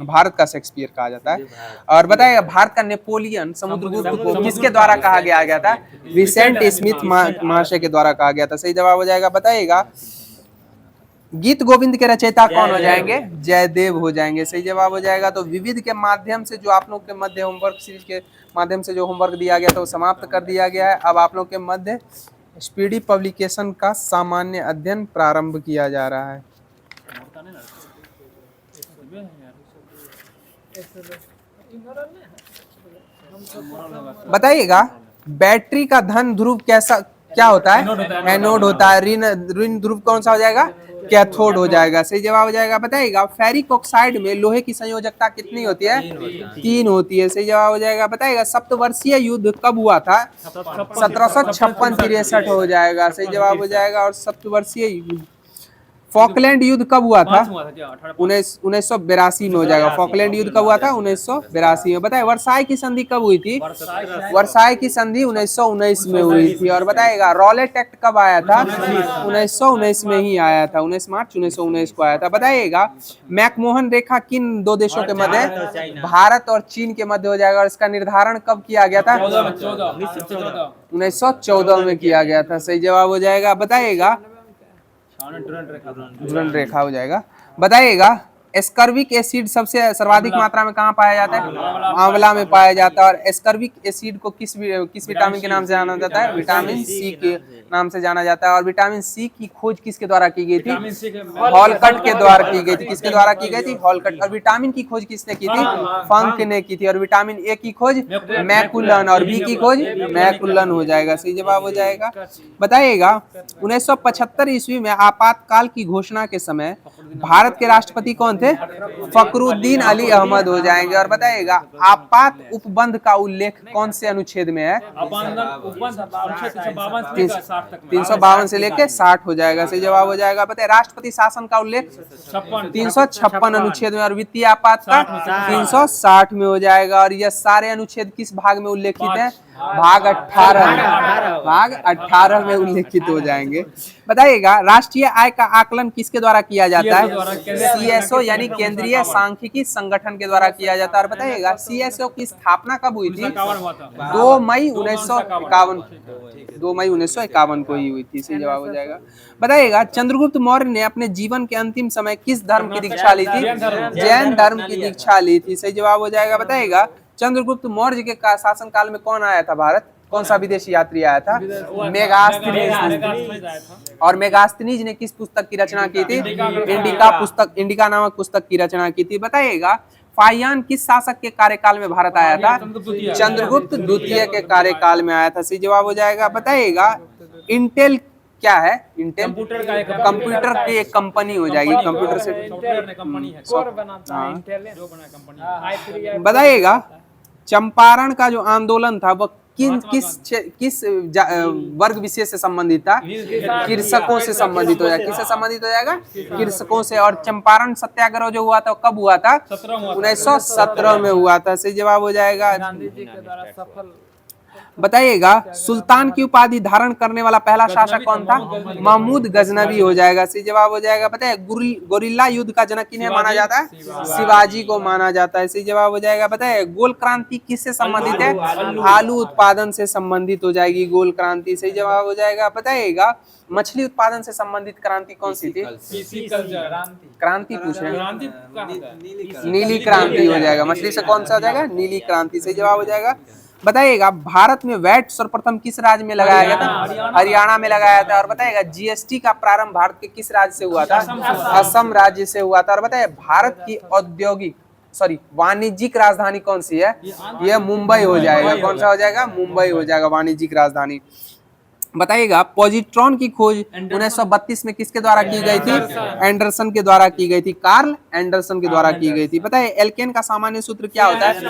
A: भारत का शेक्सपियर कहा जाता है। और बताइएगा भारत का नेपोलियन समुद्रगुप्त को किसके द्वारा कहा गया था? विसेंट स्मिथ महाशय के द्वारा कहा गया था। सही जवाब हो जाएगा। बताइएगा गीत गोविंद के रचयिता कौन हो जाएंगे? जयदेव हो जाएंगे। सही जवाब हो जाएगा। तो विविध के माध्यम से जो आप लोग के मध्य होमवर्क सीरीज के माध्यम से जो होमवर्क दिया गया था वो समाप्त कर दिया गया है। अब आप लोग के मध्य स्पीडी पब्लिकेशन का सामान्य अध्ययन प्रारंभ किया जा रहा है। बताइएगा बैटरी का धन ध्रुव क्या होता है? एनोड होता है। ऋण ध्रुव कौन सा हो जाएगा? कैथोड हो जाएगा। सही जवाब हो जाएगा। बताइएगा फेरिक ऑक्साइड में लोहे की संयोजकता कितनी होती है? 3 होती है। सही जवाब हो जाएगा। बताइएगा सप्तवर्षीय युद्ध कब हुआ था? 1756-63 हो जाएगा। सही जवाब हो जाएगा। और सप्तवर्षीय युद्ध फॉकलैंड युद्ध कब हुआ था? 1982 में हो जाएगा। फॉकलैंड युद्ध कब हुआ था? 1982 में। बताए वर्साई की संधि कब हुई थी? वर्साई की संधि 1919 में हुई थी। और बताएगा रॉलेट एक्ट कब आया था? 1919 में ही आया था। 19 मार्च 1919 को आया था। बताइएगा मैकमोहन रेखा किन 2 देशों के मध्य? भारत और चीन के मध्य हो जाएगा। और इसका निर्धारण कब किया गया था? 1914 में किया गया था। सही जवाब हो जाएगा। बताइएगा ढूंढ रेखा हो जाएगा। बताइएगा एस्कर्बिक एसिड सबसे सर्वाधिक मात्रा में कहाँ पाया जाता है? आंवला में पाया जाता है। और एस्कर्बिक एसिड को किस विटामिन के नाम से जाना जाता है? विटामिन सी के नाम से जाना जाता है। और विटामिन सी की खोज किसके द्वारा की गई थी? हॉलकट के द्वारा की गई थी। किसके द्वारा की गई थी? हॉलकट। और विटामिन की खोज किसने की थी? फंक ने की थी। और विटामिन ए की खोज मैकुलन, और बी की खोज मैकुलन हो जाएगा। सही जवाब हो जाएगा। बताइएगा 1975 ईस्वी में आपातकाल की घोषणा के समय भारत के राष्ट्रपति कौन थे? फखरुद्दीन अली अहमद हो जाएंगे। और बताइएगा आपात उपबंध का उल्लेख कौन से अनुच्छेद में है? 352 से लेके 60 हो जाएगा। सही जवाब हो जाएगा। बताइए राष्ट्रपति शासन का उल्लेख 356 अनुच्छेद में। और वित्तीय आपात का 360 में हो जाएगा। और यह सारे अनुच्छेद किस भाग में उल्लेखित है? भाग 18 में उल्लेखित हो जाएंगे। बताइएगा राष्ट्रीय आय का आकलन किसके द्वारा किया जाता है? CSO यानी केंद्रीय सांख्यिकी संगठन के द्वारा किया जाता है। और बताइएगा CSO की स्थापना कब हुई थी? 2 मई 1951 को ही हुई थी। सही जवाब हो जाएगा। बताइएगा चंद्रगुप्त मौर्य ने अपने जीवन के अंतिम समय किस धर्म की दीक्षा ली थी? जैन धर्म की दीक्षा ली थी। सही जवाब हो जाएगा। बताइएगा चंद्रगुप्त मौर्य के शासन काल में कौन आया था भारत? कौन सा विदेशी यात्री आया था? मेगास्थनीज। और मेगास्थनीज ने किस पुस्तक की रचना की थी? इंडिका नामक पुस्तक की रचना की थी। बताइएगा फाहियान किस शासक के कार्यकाल में भारत आया था? चंद्रगुप्त द्वितीय के कार्यकाल में आया था। सही जवाब हो जाएगा। बताइएगा इंटेल क्या है? इंटेल कंप्यूटर की एक कंपनी हो जाएगी। कंप्यूटर से बताइएगा चंपारण का जो आंदोलन था वह वर्ग विशेष से संबंधित था? कृषकों से संबंधित हो जाएगा। किससे संबंधित हो जाएगा? कृषकों से। और चंपारण सत्याग्रह जो हुआ था कब हुआ था? 1917 में हुआ था। सही जवाब हो जाएगा। बताइएगा सुल्तान की उपाधि धारण करने वाला पहला शासक कौन था? महमूद गजनवी हो जाएगा। सही जवाब हो जाएगा। बताइए गोरिल्ला युद्ध का जनक किन्हें माना जाता है? शिवाजी को माना जाता है। सही जवाब हो जाएगा। बताइए गोल क्रांति किससे संबंधित है? आलू उत्पादन से संबंधित हो जाएगी गोल क्रांति। सही जवाब हो जाएगा। बताइएगा मछली उत्पादन से संबंधित क्रांति कौन सी थी? क्रांति पूछ रहे हैं, नीली क्रांति हो जाएगा। मछली से कौन सा हो जाएगा? नीली क्रांति। सही जवाब हो जाएगा। बताइएगा भारत में वैट सर्वप्रथम किस राज्य में लगाया गया था? हरियाणा में लगाया था। और बताइएगा जीएसटी का प्रारंभ भारत के किस राज्य से हुआ था? असम राज्य से हुआ था। और बताइए भारत की वाणिज्यिक राजधानी कौन सी है? यह मुंबई हो जाएगा। कौन सा हो जाएगा? मुंबई हो जाएगा वाणिज्यिक राजधानी। बताइएगा पॉजिट्रॉन की खोज 1932 में किसके द्वारा की गई थी? एंडरसन के द्वारा की गई थी। कार्ल एंडरसन के द्वारा की गई थी। बताइए एल्केन का सामान्य सूत्र क्या होता है?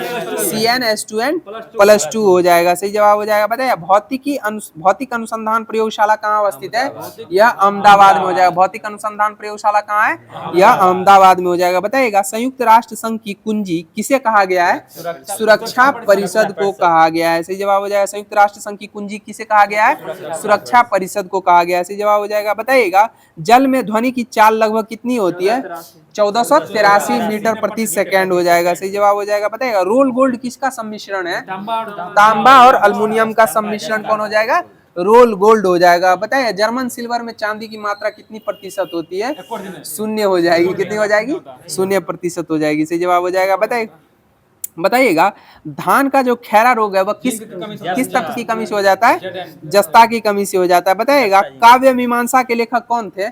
A: CnH2n+2 हो जाएगा। सही जवाब हो जाएगा। बताइए भौतिक अनुसंधान प्रयोगशाला कहाँ अवस्थित है? यह अहमदाबाद में हो जाएगा। भौतिक अनुसंधान प्रयोगशाला कहाँ है? यह अहमदाबाद में हो जाएगा। बताइएगा संयुक्त राष्ट्र संघ की कुंजी किसे कहा गया है? सुरक्षा परिषद को कहा गया है। सही जवाब हो जाएगा। संयुक्त राष्ट्र संघ की कुंजी किसे कहा गया है? सुरक्षा परिषद को कहा गया है। सही जवाब हो जाएगा। बताइएगा जल में ध्वनि की चाल लगभग कितनी होती है? 1483 मीटर प्रति सेकेंड हो जाएगा। सही जवाब हो जाएगा। बताइएगा रोल गोल्ड किसका सम्मिश्रण है? तांबा और अल्युमिनियम का सम्मिश्रण कौन हो जाएगा? रोल गोल्ड हो जाएगा। बताइए जर्मन सिल्वर में चांदी की मात्रा कितनी प्रतिशत होती है? 0 हो जाएगी। कितनी हो जाएगी? 0% हो जाएगी। सही जवाब हो जाएगा। बताइएगा धान का जो खैरा रोग है वह किस तत्व की कमी से हो जाता है? जस्ता की कमी से हो जाता है। बताइएगा काव्य मीमांसा के लेखक कौन थे?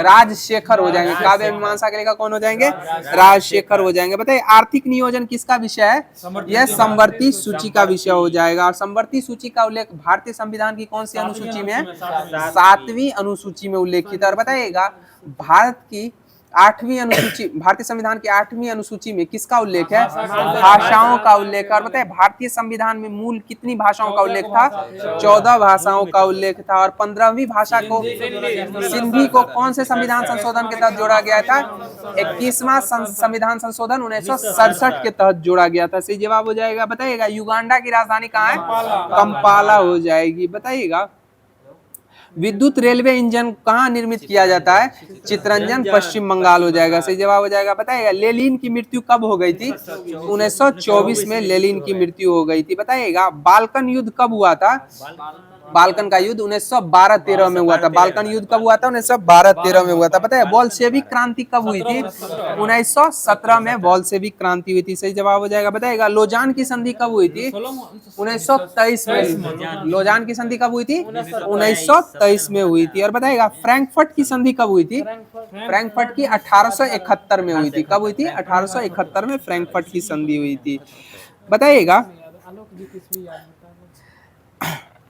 A: राजशेखर हो जाएंगे। काव्य मीमांसा के लेखक कौन हो जाएंगे? राजशेखर हो जाएंगे। बताइए आर्थिक नियोजन किसका विषय है? यह समवर्ती सूची का विषय हो जाएगा। और समवर्ती सूची का उल्लेख भारतीय संविधान की कौन सी अनुसूची में है? 7वीं अनुसूची में उल्लेखित है। और बताइएगा भारतीय संविधान की 8वीं अनुसूची में किसका उल्लेख है? भाषाओं का उल्लेख। और बताइए भारतीय संविधान में मूल कितनी भाषाओं का उल्लेख था? 14 भाषाओं का उल्लेख था। और 15वीं भाषा को सिंधी को कौन से संविधान संशोधन के तहत जोड़ा गया था? 21वां संविधान संशोधन 1967 के तहत जोड़ा गया था। सही जवाब हो जाएगा। बताइएगा युगांडा की राजधानी कहाँ है? कंपाला हो जाएगी। बताइएगा विद्युत रेलवे इंजन कहाँ निर्मित किया जाता है? चितरंजन पश्चिम बंगाल हो जाएगा। सही जवाब हो जाएगा। बताइएगा लेनिन की मृत्यु कब हो गई थी? 1924 में लेनिन की मृत्यु हो गई थी। बताइएगा बाल्कन युद्ध कब हुआ था? बाल्कन का युद्ध 1912-13 में हुआ था। बाल्कन युद्ध कब हुआ था? 1912-13 में हुआ था। पता है बोल्शेविक क्रांति कब हुई थी? 1917 में बोल्शेविक क्रांति हुई थी। सही जवाब हो जाएगा। बताइएगा लोजान की संधि कब हुई थी? 1923 में। लोजान की संधि कब हुई थी? 1923 में हुई थी। और बताइएगा फ्रैंकफर्ट की संधि कब हुई थी? फ्रैंकफर्ट की 1871 में हुई थी। कब हुई थी? 1871 में फ्रैंकफर्ट की संधि हुई थी। बताइएगा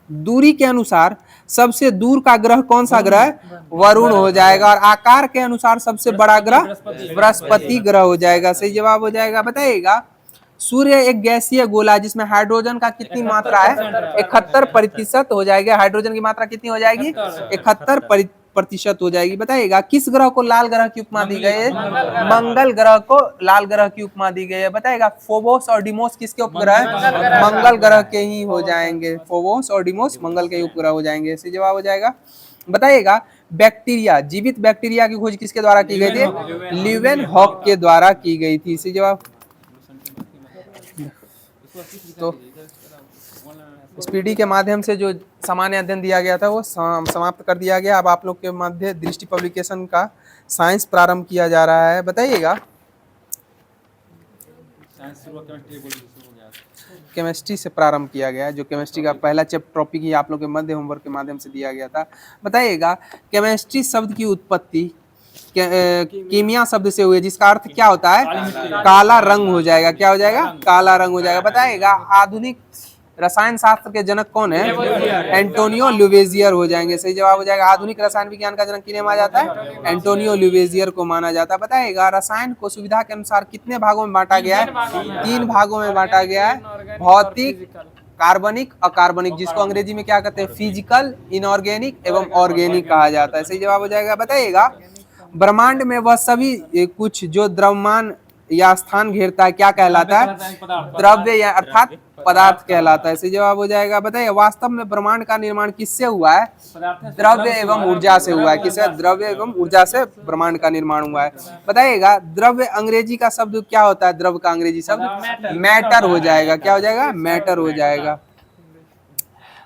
A: दूरी के अनुसार सबसे दूर का ग्रह कौन सा ग्रह है? वरुण हो जाएगा। और आकार के अनुसार सबसे बड़ा ग्रह बृहस्पति ग्रह हो जाएगा। सही जवाब हो जाएगा। बताइएगा सूर्य एक गैसीय गोला है जिसमें हाइड्रोजन का कितनी मात्रा है? 71% हो जाएगा। हाइड्रोजन की मात्रा कितनी हो जाएगी? 71% हो जाएगी। बताइएगा किस ग्रह को लाल ग्रह की उपमा दी गई है? मंगल ग्रह को लाल ग्रह की उपमा दी गई है। बताइएगा फोबोस और डिमोस किसके उपग्रह है? मंगल ग्रह के ही हो जाएंगे। फोबोस और डिमोस मंगल के उपग्रह हो जाएंगे। सही जवाब हो जाएगा। बताइएगा बैक्टीरिया जीवित बैक्टीरिया की खोज किसके द्वारा की गई थी? लीवेनहॉक के द्वारा की गई थी। सही जवाब। तो स्पीडी के माध्यम से जो सामान्य अध्ययन दिया गया था वो समाप्त कर दिया गया। अब आप लोग के मध्य दृष्टि पब्लिकेशन का साइंस प्रारंभ किया जा रहा है। बताइएगा केमिस्ट्री से प्रारंभ किया गया है। जो केमिस्ट्री का पहला चैप्टर टॉपिक ही आप लोग के मध्य होमवर्क के माध्यम से दिया गया था। बताइएगा केमिस्ट्री शब्द की उत्पत्ति कीमिया शब्द से हुई है जिसका अर्थ क्या होता है? काला रंग हो जाएगा। क्या हो जाएगा? काला रंग हो जाएगा। बताइएगा आधुनिक रसायन शास्त्र के जनक कौन है? एंटोनियो लुवेजियर हो जाएंगे। सही जवाब हो जाएगा। आधुनिक रसायन विज्ञान का जनक किन्हें माना जाता है? एंटोनियो लुवेजियर को माना जाता है। बताइएगा रसायन को सुविधा के अनुसार कितने भागों में बांटा गया है? 3 भागों में बांटा गया है। भौतिक, कार्बनिक, अकार्बनिक, जिसको अंग्रेजी में क्या कहते हैं, फिजिकल, इनऑर्गेनिक एवं ऑर्गेनिक कहा जाता है। सही जवाब हो जाएगा। बताइएगा ब्रह्मांड में वह सभी कुछ जो द्रव्यमान या स्थान घेरता है क्या कहलाता है, द्रव्य या अर्थात पदार्थ कहलाता है। सही जवाब हो जाएगा। बताइए वास्तव में ब्रह्मांड का निर्माण किससे हुआ है, द्रव्य एवं ऊर्जा से हुआ है। किससे, द्रव्य एवं ऊर्जा से ब्रह्मांड का निर्माण हुआ है। बताइएगा द्रव्य अंग्रेजी का शब्द क्या होता है, द्रव्य का अंग्रेजी शब्द मैटर हो जाएगा। क्या हो जाएगा, मैटर हो जाएगा।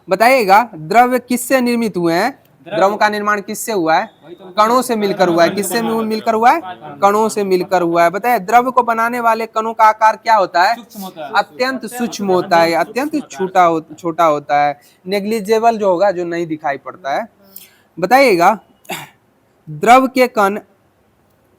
A: बताइएगा द्रव्य किससे निर्मित हुए हैं, द्रव्य का निर्माण किससे हुआ है, कणों से मिलकर हुआ है। किससे मिलकर हुआ है, कणों से मिलकर हुआ है। बताइए द्रव्य को बनाने वाले कणों का आकार क्या होता है, अत्यंत सूक्ष्म होता है, अत्यंत छोटा होता है, नेग्लिजेबल जो होगा, जो नहीं दिखाई पड़ता है। बताइएगा द्रव के कण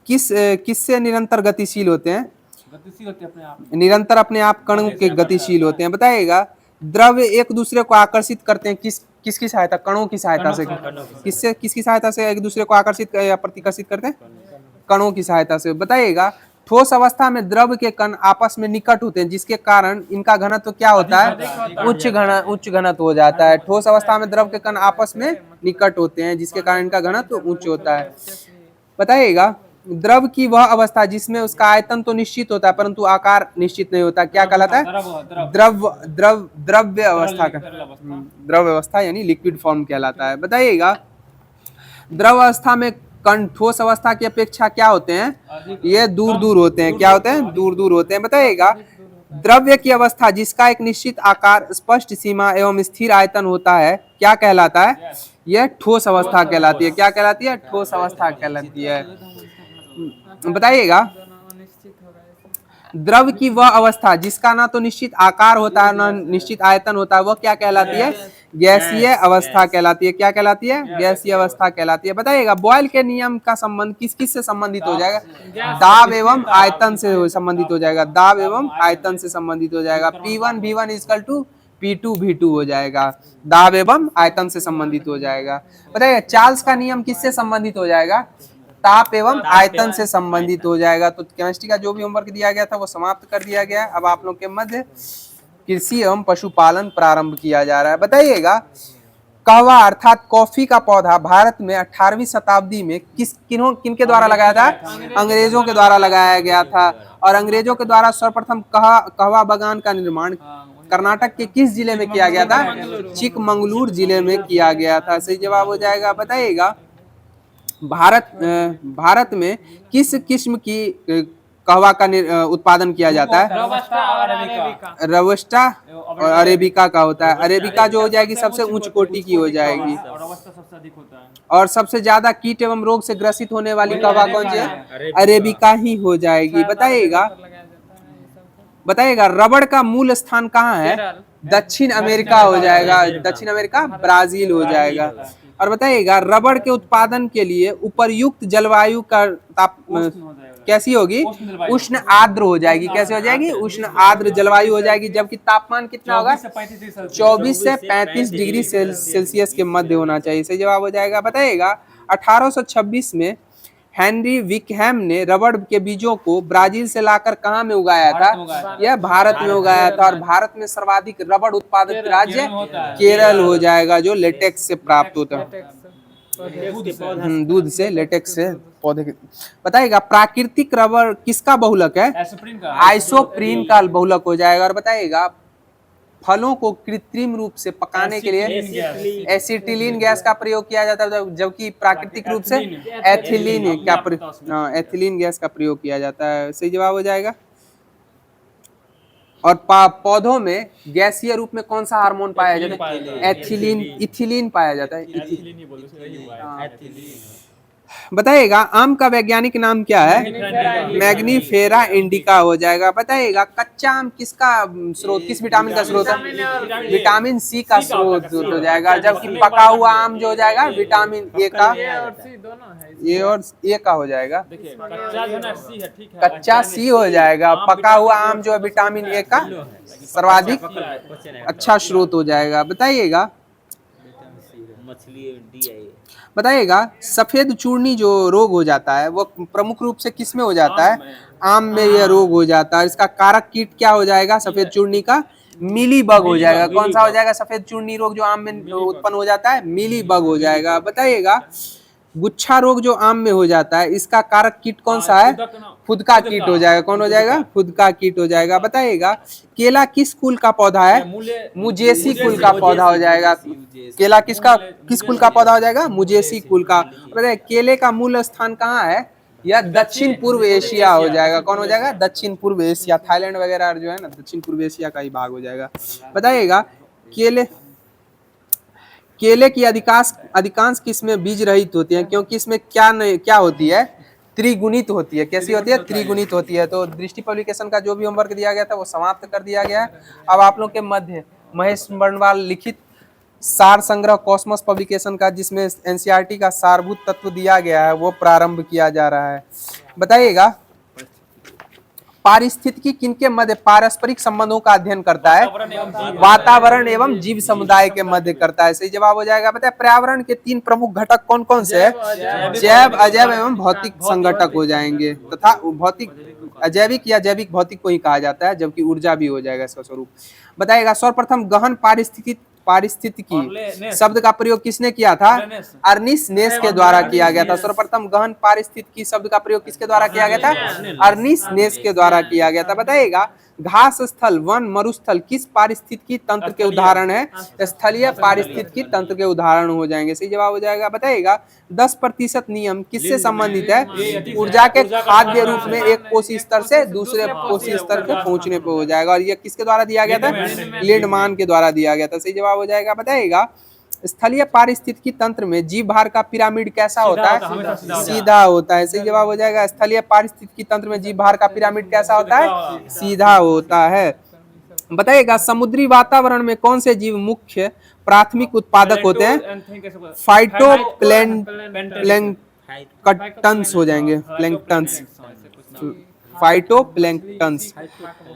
A: किससे निरंतर गतिशील होते हैं,
B: गतिशील होते हैं अपने आप,
A: निरंतर अपने आप कण के गतिशील होते हैं। बताइएगा द्रव्य एक दूसरे को आकर्षित करते हैं किसकी सहायता, कणों की सहायता से। किससे, किसकी सहायता से एक दूसरे को आकर्षित या प्रतिकर्षित करते हैं, कणों की सहायता से। बताइएगा ठोस अवस्था में द्रव्य के कण आपस में निकट होते हैं, जिसके कारण इनका घनत्व क्या होता है, उच्च घनत्व हो जाता है। ठोस अवस्था में द्रव्य के कण आपस में निकट होते हैं, जिसके कारण इनका घनत्व उच्च होता है। बताइएगा द्रव की वह अवस्था जिसमें उसका आयतन तो निश्चित होता है परंतु आकार निश्चित नहीं होता, क्या कहलाता है, द्रव्य अवस्था का, द्रव्य अवस्था यानी लिक्विड फॉर्म कहलाता है। बताइएगा द्रव अवस्था में कण ठोस अवस्था की अपेक्षा क्या होते हैं, ये दूर दूर होते हैं। क्या होते हैं, दूर दूर होते हैं। बताइएगा द्रव्य की अवस्था जिसका एक निश्चित आकार, स्पष्ट सीमा एवं स्थिर आयतन होता है क्या कहलाता है, यह ठोस अवस्था कहलाती है। क्या कहलाती है, ठोस अवस्था कहलाती है। बताइएगा द्रव की वह अवस्था जिसका ना तो निश्चित आकार होता है ना निश्चित आयतन होता है, वह क्या कहलाती है, गैसीय अवस्था कहलाती है। क्या कहलाती है, गैसीय अवस्था कहलाती है। बताइएगा बॉयल के नियम का संबंध किस किस से संबंधित हो जाएगा, दाब एवं आयतन से संबंधित हो जाएगा, दाब एवं आयतन से संबंधित हो जाएगा। P1 V1 equal to P2 V2 हो जाएगा, दाब एवं आयतन से संबंधित हो जाएगा। बताइए चार्ल्स का नियम किससे संबंधित हो जाएगा, ताप एवं आयतन से संबंधित हो जाएगा। तो केमिस्ट्री का जो भी होमवर्क दिया गया था वो समाप्त कर दिया गया है। अब आप लोग के मध्य कृषि एवं पशुपालन प्रारंभ किया जा रहा है। बताइएगा कहवा अर्थात कॉफी का पौधा भारत में 18वीं शताब्दी में किनके द्वारा लगाया था, अंग्रेजों के द्वारा लगाया गया था। और अंग्रेजों के द्वारा सर्वप्रथम कहवा बागान का निर्माण कर्नाटक के किस जिले में किया गया था, चिकमंगलूर जिले में किया गया था। सही जवाब हो जाएगा। बताइएगा भारत में किस किस्म की कहवा का उत्पादन किया जाता है, रोबस्टा और अरेबिका का होता है। अरेबिका जो हो जाएगी सबसे उच्च कोटि की हो जाएगी।
B: सबसे अधिक होता है।
A: और सबसे ज्यादा कीट एवं रोग से ग्रसित होने वाली कहवा कौन सी है, अरेबिका ही हो जाएगी। बताइएगा रबड़ का मूल स्थान कहाँ है, दक्षिण अमेरिका हो जाएगा, दक्षिण अमेरिका ब्राजील हो जाएगा। और बताइएगा रबड़ के उत्पादन के लिए उपयुक्त जलवायु का कैसी होगी, उष्ण आर्द्र हो जाएगी। कैसे हो जाएगी, उष्ण आर्द्र जलवायु हो जाएगी। जबकि तापमान कितना होगा, 24 से 35 डिग्री सेल्सियस के मध्य होना चाहिए। सही जवाब हो जाएगा। बताइएगा 1826 में हेनरी विकहैम ने रबड़ के बीजों को ब्राजील से लाकर कहाँ में उगाया था, यह भारत में उगाया था। और भारत में सर्वाधिक रबड़ उत्पादक राज्य केरल हो जाएगा, जो लेटेक्स से प्राप्त होता है, दूध से, लेटेक्स से पौधे। बताइएगा प्राकृतिक रबड़ किसका बहुलक है, आइसोप्रीन का बहुलक हो जाएगा। और बताइएगा फलों को कृत्रिम रूप से पकाने के लिए एसिटिलीन गैस का प्रयोग किया जाता है, जबकि प्राकृतिक रूप से एथिलीन गैस का प्रयोग किया जाता है। सही जवाब हो जाएगा। और पौधों में गैसीय रूप में कौन सा हार्मोन पाया जाता है, इथिलीन पाया जाता है। बताइएगा आम का वैज्ञानिक नाम क्या है, मैग्नीफेरा इंडिका हो जाएगा। बताइएगा कच्चा आम किसका स्रोत, किस विटामिन का स्रोत है, विटामिन सी का स्रोत हो जाएगा। जबकि पका हुआ आम जो हो जाएगा विटामिन ए का, ए और ए का हो जाएगा, कच्चा सी हो जाएगा। पका हुआ आम जो है विटामिन ए का सर्वाधिक अच्छा स्रोत हो जाएगा। बताइएगा सफेद चूर्णी जो रोग हो जाता है वो प्रमुख रूप से किस में हो जाता है, आम में यह रोग हो जाता है। इसका कारक कीट क्या हो जाएगा सफेद चूर्णी का, मिली बग हो जाएगा। कौन सा हो जाएगा? सफेद चूर्णी रोग जो आम में उत्पन्न हो जाता है, मिली बग हो जाएगा। बताइएगा गुच्छा रोग जो आम में हो जाता है, इसका कारक कीट कौन सा है? फुदका कीट हो जाएगा। कौन हो जाएगा? फुदका कीट हो जाएगा। बताइएगा केला किस कुल का पौधा है? मुजेसी कुल का पौधा हो जाएगा। केला किस कुल का पौधा हो जाएगा? मुजेसी कुल का। बताइए केले का मूल स्थान कहाँ है? यह दक्षिण पूर्व एशिया हो जाएगा। कौन हो जाएगा? दक्षिण पूर्व एशिया। थाईलैंड वगैरह जो है ना, दक्षिण पूर्व एशिया का ही भाग हो जाएगा। बताइएगा केले की अधिकांश किस्में बीज रहित होती हैं, क्योंकि इसमें क्या होती है? त्रिगुणित होती है। कैसी होती है? त्रिगुणित होती है। तो दृष्टि पब्लिकेशन का जो भी होमवर्क दिया गया था वो समाप्त कर दिया गया है। अब आप लोग के मध्य महेश बर्णवाल लिखित सार संग्रह कॉस्मोस पब्लिकेशन का, जिसमें एनसीईआरटी का सारभूत तत्व दिया गया है, वो प्रारंभ किया जा रहा है। बताइएगा पारिस्थितिकी किनके मध्य पारस्परिक संबंधों का अध्ययन करता है? वातावरण एवं जीव समुदाय के मध्य करता है। सही जवाब हो जाएगा। बताए पर्यावरण के 3 प्रमुख घटक कौन कौन से हैं? जैव, अजैव एवं भौतिक संघटक हो जाएंगे, तथा भौतिक अजैविक या जैविक भौतिक को ही कहा जाता है, जबकि ऊर्जा भी हो जाएगा इसका स्वरूप। बताइएगा सर्वप्रथम गहन पारिस्थितिकी शब्द का प्रयोग किसने किया था? अर्निस्ट नेस के द्वारा किया गया था। सर्वप्रथम गहन पारिस्थितिकी शब्द का प्रयोग किसके द्वारा किया गया था? अर्निस्ट नेस के द्वारा किया गया था। बताइएगा घास स्थल, वन, मरुस्थल किस पारिस्थितिकी तंत्र के उदाहरण है? स्थलीय पारिस्थितिकी तंत्र के उदाहरण हो जाएंगे। सही जवाब हो जाएगा। बताइएगा 10% नियम किससे संबंधित है? ऊर्जा के खाद्य रूप में एक कोशी स्तर से दूसरे कोशी स्तर पे पहुंचने पे हो जाएगा। और यह किसके द्वारा दिया गया था? लिंडमान के द्वारा दिया गया था। सही जवाब हो जाएगा। बताइएगा स्थलीय पारिस्थितिकी तंत्र में जीव भार का पिरामिड कैसा होता है? सीधा होता है। सही जवाब हो जाएगा। स्थलीय पारिस्थितिकी तंत्र में जीव भार का पिरामिड कैसा होता है? सीधा होता है। बताइएगा समुद्री वातावरण में कौन से जीव मुख्य प्राथमिक उत्पादक होते हैं? फाइटोप्लैंक्टन्स हो जाएंगे। Planktons, phytoplanktons.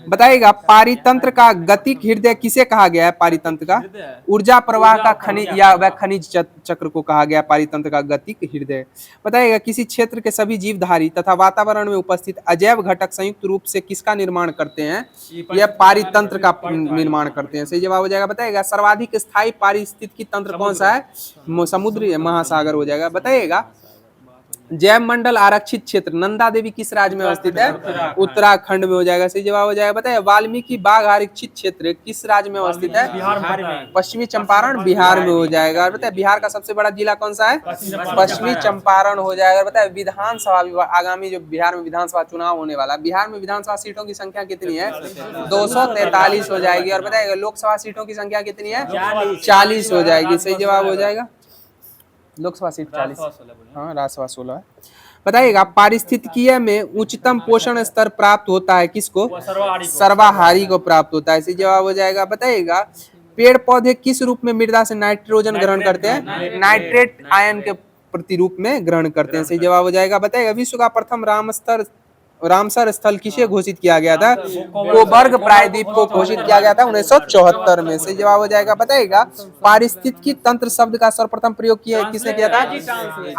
A: बताइएगा पारितंत्र का गतिक हृदय किसे कहा गया है? पारितंत्र का ऊर्जा प्रवाह का खनिज या वह खनिज चक्र को कहा गया पारितंत्र का गतिक हृदय। बताइएगा किसी क्षेत्र के सभी जीवधारी तथा वातावरण में उपस्थित अजैव घटक संयुक्त रूप से किसका निर्माण करते हैं? यह पारितंत्र का निर्माण करते हैं। सही जवाब हो जाएगा। बताइएगा सर्वाधिक स्थायी पारिस्थितिकी तंत्र कौन सा है? समुद्री महासागर हो जाएगा। बताइएगा जैव मंडल आरक्षित क्षेत्र नंदा देवी किस राज्य में अवस्थित है? उत्तराखंड में हो जाएगा। सही जवाब हो जाएगा। बताइए वाल्मीकि बाघ आरक्षित क्षेत्र किस राज्य में अवस्थित है? पश्चिमी चंपारण बिहार में हो जाएगा। और बताइए बिहार का सबसे बड़ा जिला कौन सा है? पश्चिमी चंपारण हो जाएगा। बताइए विधानसभा, आगामी जो बिहार में विधानसभा चुनाव होने वाला, बिहार में विधानसभा सीटों की संख्या कितनी है? 243 हो जाएगी। और बताइएगा लोकसभा सीटों की संख्या कितनी है? 40 हो जाएगी। सही जवाब हो जाएगा। लोकसभा सीट 40, हाँ राज्यसभा 16 है। बताइएगा पारिस्थितिकीय में उच्चतम पोषण स्तर प्राप्त होता है किसको? सर्वाहारी को प्राप्त होता है। सही जवाब हो जाएगा। बताइएगा पेड़ पौधे किस रूप में मृदा से नाइट्रोजन ग्रहण करते हैं? नाइट्रेट आयन के प्रतिरूप में ग्रहण करते हैं। सही जवाब हो जाएगा। बताइएगा विश्व का प्रथम रामसर स्थल किसे घोषित किया गया था? कोबर्ग प्रायद्वीप को घोषित किया गया था 1974 में। सही जवाब हो जाएगा। बताइएगा पारिस्थितिकी तंत्र शब्द का सर्वप्रथम प्रयोग किसने किया था?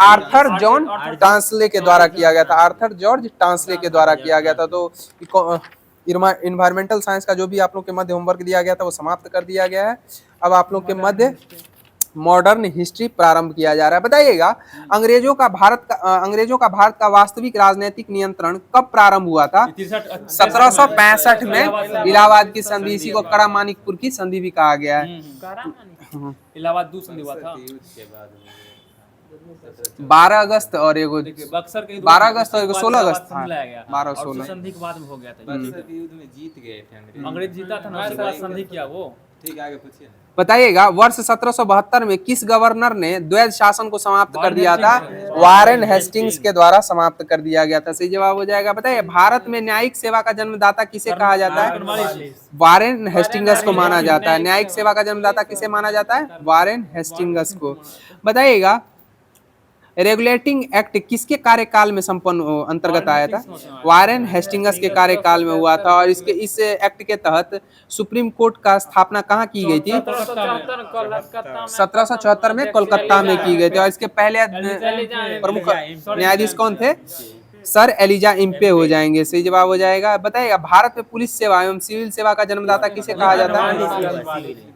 A: आर्थर जॉन टांसले के द्वारा किया गया था। आर्थर जॉर्ज टांसले के द्वारा किया गया था। तो इन्वायरमेंटल साइंस का जो भी आप लोग के मध्य होमवर्क दिया गया था वो समाप्त कर दिया गया है। अब आप लोग के मध्य मॉडर्न हिस्ट्री प्रारंभ किया जा रहा है। बताइएगा अंग्रेजों का भारत का वास्तविक राजनीतिक नियंत्रण कब प्रारंभ हुआ था? 1765 में इलाहाबाद की संधि, इसी को कड़ा मानिकपुर की संधि भी कहा गया है।
B: इलाहाबाद दूसरी संधि हुआ था
A: 12 अगस्त और एगो
B: बक्सर के
A: 12 अगस्त और एगो 16 अगस्त था।
B: 12-16 संधि के बाद में हो गया था।
C: बक्सर के युद्ध में जीत गए थे
B: अंग्रेज जीता था ना, उसके बाद संधि किया वो।
C: ठीक आगे पूछिए।
A: बताइएगा वर्ष 1772 में किस गवर्नर ने द्वैध शासन को समाप्त कर दिया था? वारेन हेस्टिंग्स के द्वारा समाप्त कर दिया गया था। सही जवाब हो जाएगा। बताइए भारत में न्यायिक सेवा का जन्मदाता किसे कहा जाता है? वारेन हेस्टिंग्स को माना जाता है। न्यायिक सेवा का जन्मदाता किसे माना जाता है? वारेन हेस्टिंग्स को। बताइएगा रेगुलेटिंग एक्ट किसके कार्यकाल में संपन्न अंतर्गत आया था? वारेन हेस्टिंग्स के कार्यकाल में हुआ था। और इस एक्ट के तहत सुप्रीम कोर्ट का स्थापना कहाँ की गई थी? 1774 में कोलकाता में की गई थी। और इसके पहले प्रमुख न्यायाधीश कौन थे? सर एलिजा इम्पे हो जाएंगे। सही जवाब हो जाएगा। बताइएगा भारत में पुलिस सेवा एवं सिविल सेवा का जन्मदाता किसे कहा जाता है?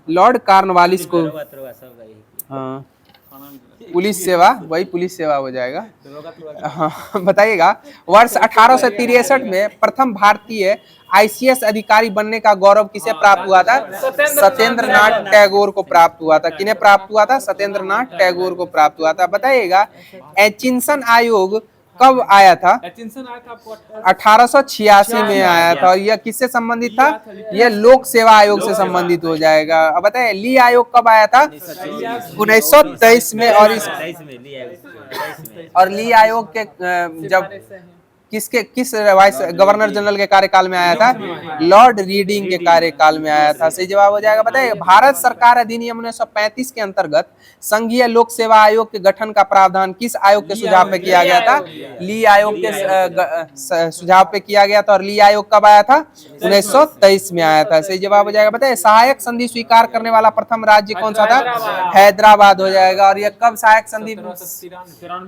A: लॉर्ड कॉर्नवालिस को। हाँ, पुलिस सेवा, वही पुलिस सेवा हो जाएगा। हाँ, बताइएगा वर्ष 1863 में प्रथम भारतीय आईसीएस अधिकारी बनने का गौरव किसे प्राप्त हुआ था? सत्येंद्र नाथ टैगोर को प्राप्त हुआ था। किन्हें प्राप्त हुआ था? सत्येंद्र नाथ टैगोर को प्राप्त हुआ था। बताइएगा एचिंसन आयोग कब आया था? 1886 में आया था। और यह किससे संबंधित था? यह लोक सेवा आयोग से संबंधित हो जाएगा। अब बताइए ली आयोग कब आया था? 1923 में। और ली आयोग के जब किस वाइस गवर्नर जनरल के कार्यकाल में आया था? लॉर्ड रीडिंग के कार्यकाल में आया था। सही जवाब हो जाएगा। बताइए भारत सरकार अधिनियम 1935 के अंतर्गत संघीय लोक सेवा आयोग के गठन का प्रावधान किस आयोग के सुझाव पे किया गया था? ली आयोग के सुझाव पे किया गया था। और ली आयोग कब आया था? 1923 में आया था। सही जवाब हो जाएगा। बताइए सहायक संधि स्वीकार करने वाला प्रथम राज्य कौन सा था? हैदराबाद हो जाएगा। और यह कब सहायक संधि?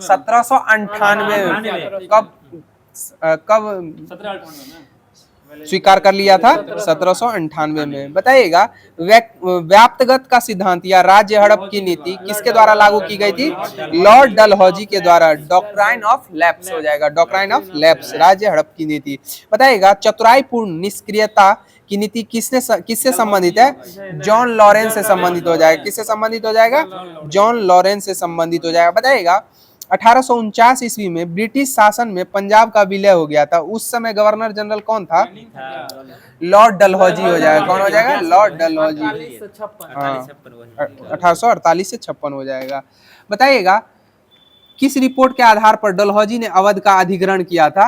A: 1798 कब स्वीकार कर लिया था? 1798 में। बताइएगा व्याप्तगत का सिद्धांत या राज्य हड़प की नीति किसके द्वारा लागू की गई थी? लॉर्ड डलहौजी के द्वारा। डॉक्ट्राइन ऑफ लैप्स हो जाएगा। डॉक्ट्राइन ऑफ लैप्स, राज्य हड़प की नीति। बताइएगा चतुराईपूर्ण निष्क्रियता की नीति किससे संबंधित है? जॉन लॉरेंस से संबंधित हो जाएगा। किससे संबंधित हो जाएगा? जॉन लॉरेंस से संबंधित हो जाएगा। बताइएगा 1849 ईस्वी में ब्रिटिश शासन में पंजाब का विलय हो गया था। उस समय गवर्नर जनरल कौन था? लॉर्ड डलहौजी हो जाएगा। कौन हो जाएगा? लॉर्ड डलहौजी। 1848 से 56 हो जाएगा। बताइएगा किस रिपोर्ट के आधार पर डलहौजी ने अवध का अधिग्रहण किया था?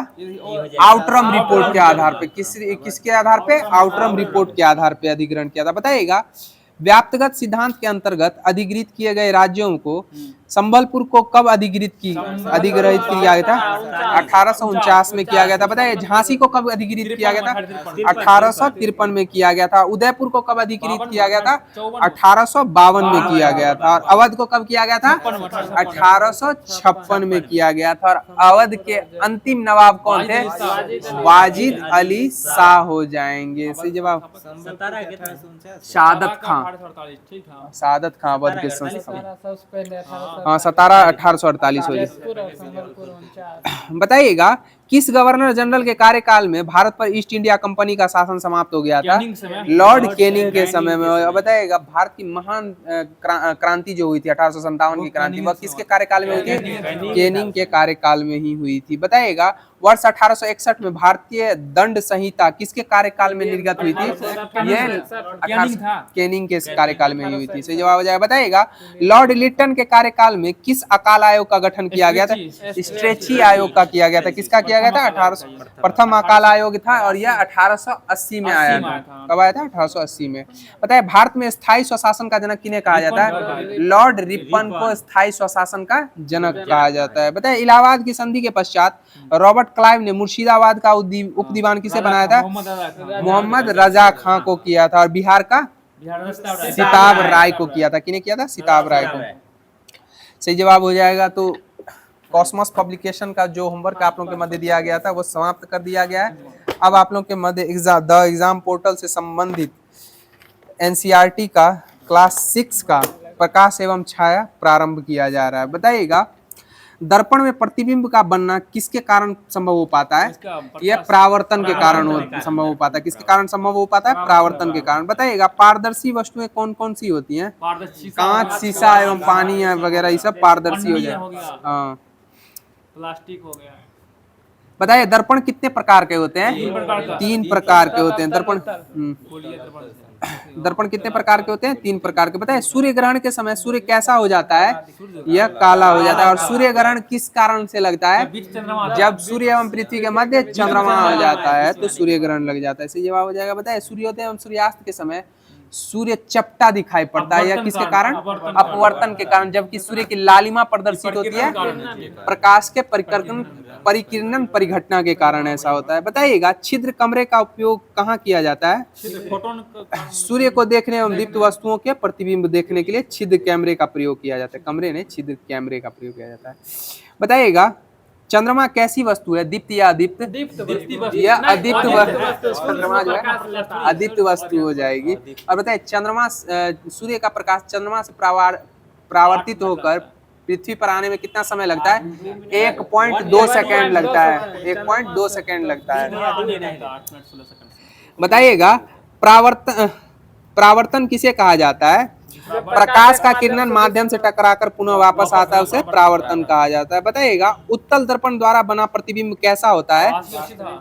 A: आउटरम रिपोर्ट के आधार पे। किसके आधार पे? आउटरम रिपोर्ट के आधार पे अधिग्रहण किया था। बताइएगा व्याप्तगत सिद्धांत के अंतर्गत अधिग्रहित किए गए राज्यों को संबलपुर को कब अधिग्रहित किया गया था? 1849 में किया गया था। बताइए झांसी को कब अधिग्रहित किया गया था? 1853 में किया गया था। उदयपुर को कब अधिग्रहित किया गया था? 1852 में किया गया था। और अवध को कब किया गया था? 1856 में किया गया था। और अवध के अंतिम नवाब कौन थे? वाजिद अली शाह हो जाएंगे। सही जवाब सादत खां। सादत खां अवध के संस्थापक। हाँ 17/1848 हो गई। बताइएगा किस गवर्नर जनरल के कार्यकाल में भारत पर ईस्ट इंडिया कंपनी का शासन समाप्त हो गया था? लॉर्ड कैनिंग के समय में। बताइएगा भारत की महान क्रांति जो हुई थी 1857 की क्रांति, वह किसके कार्यकाल में हुई थी? कैनिंग के कार्यकाल में ही हुई थी। बताइएगा वर्ष 1861 में भारतीय दंड संहिता किसके कार्यकाल में निर्गत हुई थी? ये कैनिंग के कार्यकाल में ही हुई थी। सही जवाब हो जाएगा। बताइएगा लॉर्ड लिटन के कार्यकाल में किस अकाल आयोग का गठन किया गया था? स्ट्रेची आयोग का किया गया था। किसका किया गया था? 1800 प्रथम अकाल आयोग था। और यह 1880 में आया था। कब आया था? 1880 में। बताइए भारत में स्थायी स्वशासन का जनक किन्हें कहा जाता है? लॉर्ड रिपन को स्थायी स्वशासन का जनक कहा जाता है। बताइए इलाहाबाद की संधि के पश्चात रॉबर्ट क्लाइव ने मुर्शिदाबाद का उप दीवान किसे बनाया था? मोहम्मद रजा खां को किया था। और बिहार का सिताब राय को किया था। किन्हें किया था? सिताब राय को। सही जवाब हो जाएगा। तो कॉस्मोस पब्लिकेशन का जो होमवर्क आप लोगों के मध्य दिया गया था वो समाप्त कर दिया गया है। अब आप लोगों के मध्य एग्जाम पोर्टल से संबंधित एनसीईआरटी का क्लास 6 का प्रकाश एवं छाया प्रारंभ किया जा रहा है। बताइएगा दर्पण में प्रतिबिंब का बनना किसके कारण संभव हो पाता है? यह परावर्तन के कारण संभव हो पाता है। किसके कारण संभव हो पाता है? परावर्तन के कारण। बताइएगा पारदर्शी वस्तुएं कौन कौन सी होती हैं? कांच, शीशा एवं पानी वगैरह ये सब पारदर्शी हो जाए। हाँ
B: प्लास्टिक हो गया।
A: बताइए दर्पण कितने प्रकार के होते हैं? 3 प्रकार के होते हैं। दर्पण कितने प्रकार के होते हैं? 3 प्रकार के। बताइए सूर्य ग्रहण के समय सूर्य कैसा हो जाता है? यह काला हो जाता है। और सूर्य ग्रहण किस कारण से लगता है? जब सूर्य एवं पृथ्वी के मध्य चंद्रमा हो जाता है तो सूर्य ग्रहण लग जाता है। सही जवाब हो जाएगा। बताइए सूर्योदय एवं सूर्यास्त के समय सूर्य चपटा दिखाई पड़ता है। यह किसके कारण? अपवर्तन के कारण। जबकि सूर्य की लालिमा प्रदर्शित होती है प्रकाश के परिकिरणन परिघटना के कारण ऐसा होता है। बताइएगा छिद्र कमरे का उपयोग कहाँ किया जाता है? सूर्य को देखने एवं दीप्त वस्तुओं के प्रतिबिंब देखने के लिए छिद्र कैमरे का प्रयोग किया जाता है। कमरे ने छिद्र कैमरे का प्रयोग किया जाता है। बताइएगा चंद्रमा कैसी वस्तु है, दीप्त या अदीप्त? या अदीप्त वस्तु, चंद्रमा जो है अदीप्त वस्तु हो जाएगी। और बताइए चंद्रमा सूर्य का प्रकाश चंद्रमा से परावर्तित होकर पृथ्वी पर आने में कितना समय लगता है? 1.2 सेकेंड लगता है, 1.2 सेकेंड लगता है।
B: 8 मिनट 16 सेकंड।
A: बताइएगा परावर्तन किसे कहा जाता है? प्रकाश का किरण माध्यम से टकराकर पुनः वापस आता है, उसे परावर्तन कहा जाता है। बताइएगा उत्तल दर्पण द्वारा बना प्रतिबिंब कैसा होता है?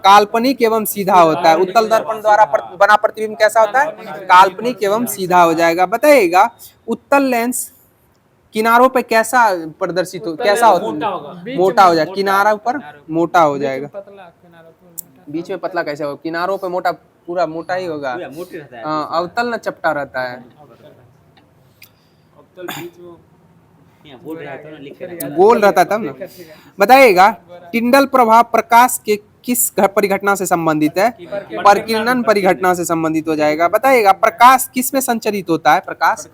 A: काल्पनिक एवं सीधा होता है। उत्तल दर्पण द्वारा बना प्रतिबिंब कैसा होता है? काल्पनिक एवं सीधा हो जाएगा। बताइएगा उत्तल लेंस किनारों पे कैसा प्रदर्शित हो, कैसा होता है? मोटा हो जाएगा, किनारों पर मोटा हो जाएगा। बीच में पतला कैसे होगा? किनारों पे मोटा, पूरा मोटा ही होगा। हाँ, अवतल न चपटा रहता है, गोल रहता है तब ना। बताइएगा टिंडल प्रभाव प्रकाश के किस परिघटना से संबंधित है? परिकिरणन परिघटना से संबंधित हो जाएगा। बताइएगा प्रकाश किस में संचरित होता है? प्रकाश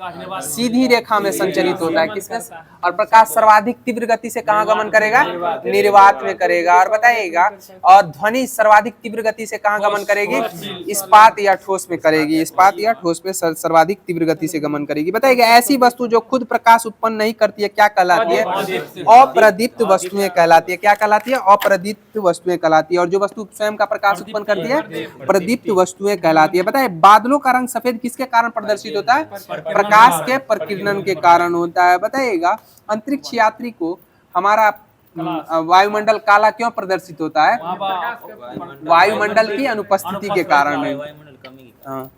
A: सीधी रेखा में संचरित होता है, किसमें? और प्रकाश सर्वाधिक तीव्र गति से कहाँ गमन करेगा? निर्वात में करेगा। और बताइएगा और ध्वनि सर्वाधिक तीव्र गति से कहाँ गमन करेगी? इस्पात या ठोस में करेगी, इस्पात या ठोस में सर्वाधिक तीव्र गति से गमन करेगी। बताइएगा ऐसी वस्तु जो खुद प्रकाश उत्पन्न नहीं करती है क्या कहलाती है? अप्रदीप्त वस्तुएं कहलाती है। क्या कहलाती है? अप्रदीप्त वस्तुएं कहलाती है। और जो वस्तु स्वयं का प्रकाश उत्पन्न करती है प्रदीप्त वस्तुएं कहलाती है। बताइए बादलों का रंग सफेद किसके कारण प्रदर्शित होता है? प्रकाश के प्रकीर्णन के कारण होता है। बताइएगा अंतरिक्ष यात्री को हमारा वायुमंडल काला क्यों प्रदर्शित होता है? वायुमंडल की अनुपस्थिति के कारण है। हाँ।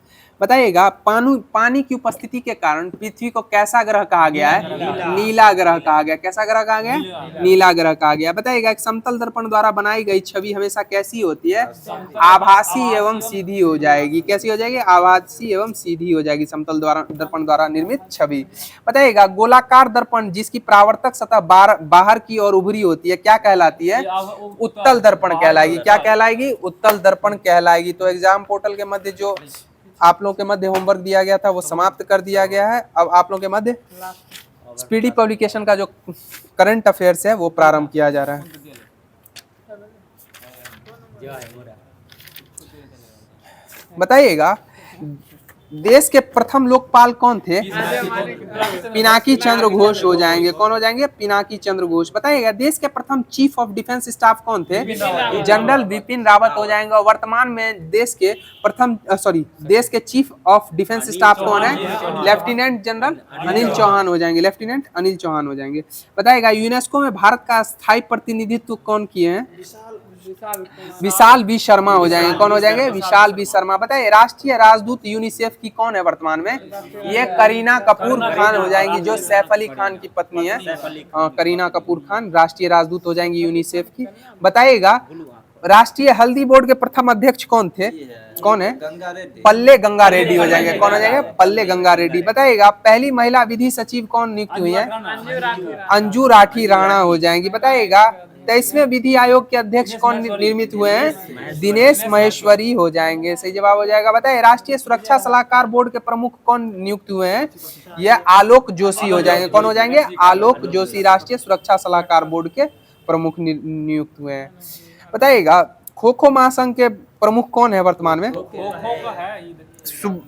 A: बताइएगा पानी की उपस्थिति के कारण पृथ्वी को कैसा ग्रह कहा गया है? नीला ग्रह कहा गया। कैसा ग्रह कहा गया? नीला ग्रह कहा गया। बताइएगा एक समतल दर्पण द्वारा बनाई गई छवि हमेशा कैसी होती है? आभासी एवं सीधी हो जाएगी। कैसी हो जाएगी? आभासी एवं सीधी हो जाएगी समतल दर्पण द्वारा निर्मित छवि। बताइएगा गोलाकार दर्पण जिसकी परावर्तक सतह बाहर की ओर उभरी होती है क्या कहलाती है? उत्तल दर्पण कहलाएगी। क्या कहलाएगी? उत्तल दर्पण कहलाएगी। तो एग्जाम पोर्टल के मध्य जो आप लोगों के मध्य होमवर्क दिया गया था वो समाप्त कर दिया गया है। अब आप लोगों के मध्य स्पीडी पब्लिकेशन का जो करंट अफेयर्स है वो प्रारंभ किया जा रहा है। बताइएगा देश के प्रथम लोकपाल कौन थे? पिनाकी चंद्र घोष हो जाएंगे। कौन हो जाएंगे? पिनाकी चंद्र घोष। बताइएगा देश के प्रथम चीफ ऑफ डिफेंस स्टाफ कौन थे? जनरल बिपिन रावत हो जाएंगे। और वर्तमान में देश के चीफ ऑफ डिफेंस स्टाफ कौन है? लेफ्टिनेंट जनरल अनिल चौहान हो जाएंगे। लेफ्टिनेंट अनिल चौहान हो जाएंगे। बताइएगा यूनेस्को में भारत का स्थायी प्रतिनिधित्व कौन किए हैं? विशाल बी शर्मा हो जाएंगे। कौन हो जाएंगे? विशाल बी शर्मा। बताइए राष्ट्रीय राजदूत यूनिसेफ की कौन है वर्तमान में? ये करीना कपूर खान हो जाएंगी जो सैफ अली खान की पत्नी है। करीना कपूर खान राष्ट्रीय राजदूत हो जाएंगी यूनिसेफ की। बताइएगा राष्ट्रीय हल्दी बोर्ड के प्रथम अध्यक्ष कौन थे? कौन है? पल्ले गंगा रेड्डी हो जाएंगे। कौन हो जाएंगे? पल्ले गंगा रेड्डी। बताइएगा पहली महिला विधि सचिव कौन नियुक्त हुई है? अंजू राठी राणा हो जाएंगी। बताइएगा 23वें विधि आयोग के अध्यक्ष कौन निर्मित हुए हैं? दिनेश महेश्वरी हो जाएंगे। सही जवाब हो जाएगा। बताइए राष्ट्रीय सुरक्षा सलाहकार बोर्ड के प्रमुख कौन नियुक्त हुए हैं? यह आलोक जोशी हो जाएंगे। कौन हो जाएंगे? आलोक जोशी राष्ट्रीय सुरक्षा सलाहकार बोर्ड के प्रमुख नियुक्त हुए हैं। बताइएगा खो खो महासंघ के प्रमुख कौन है वर्तमान में?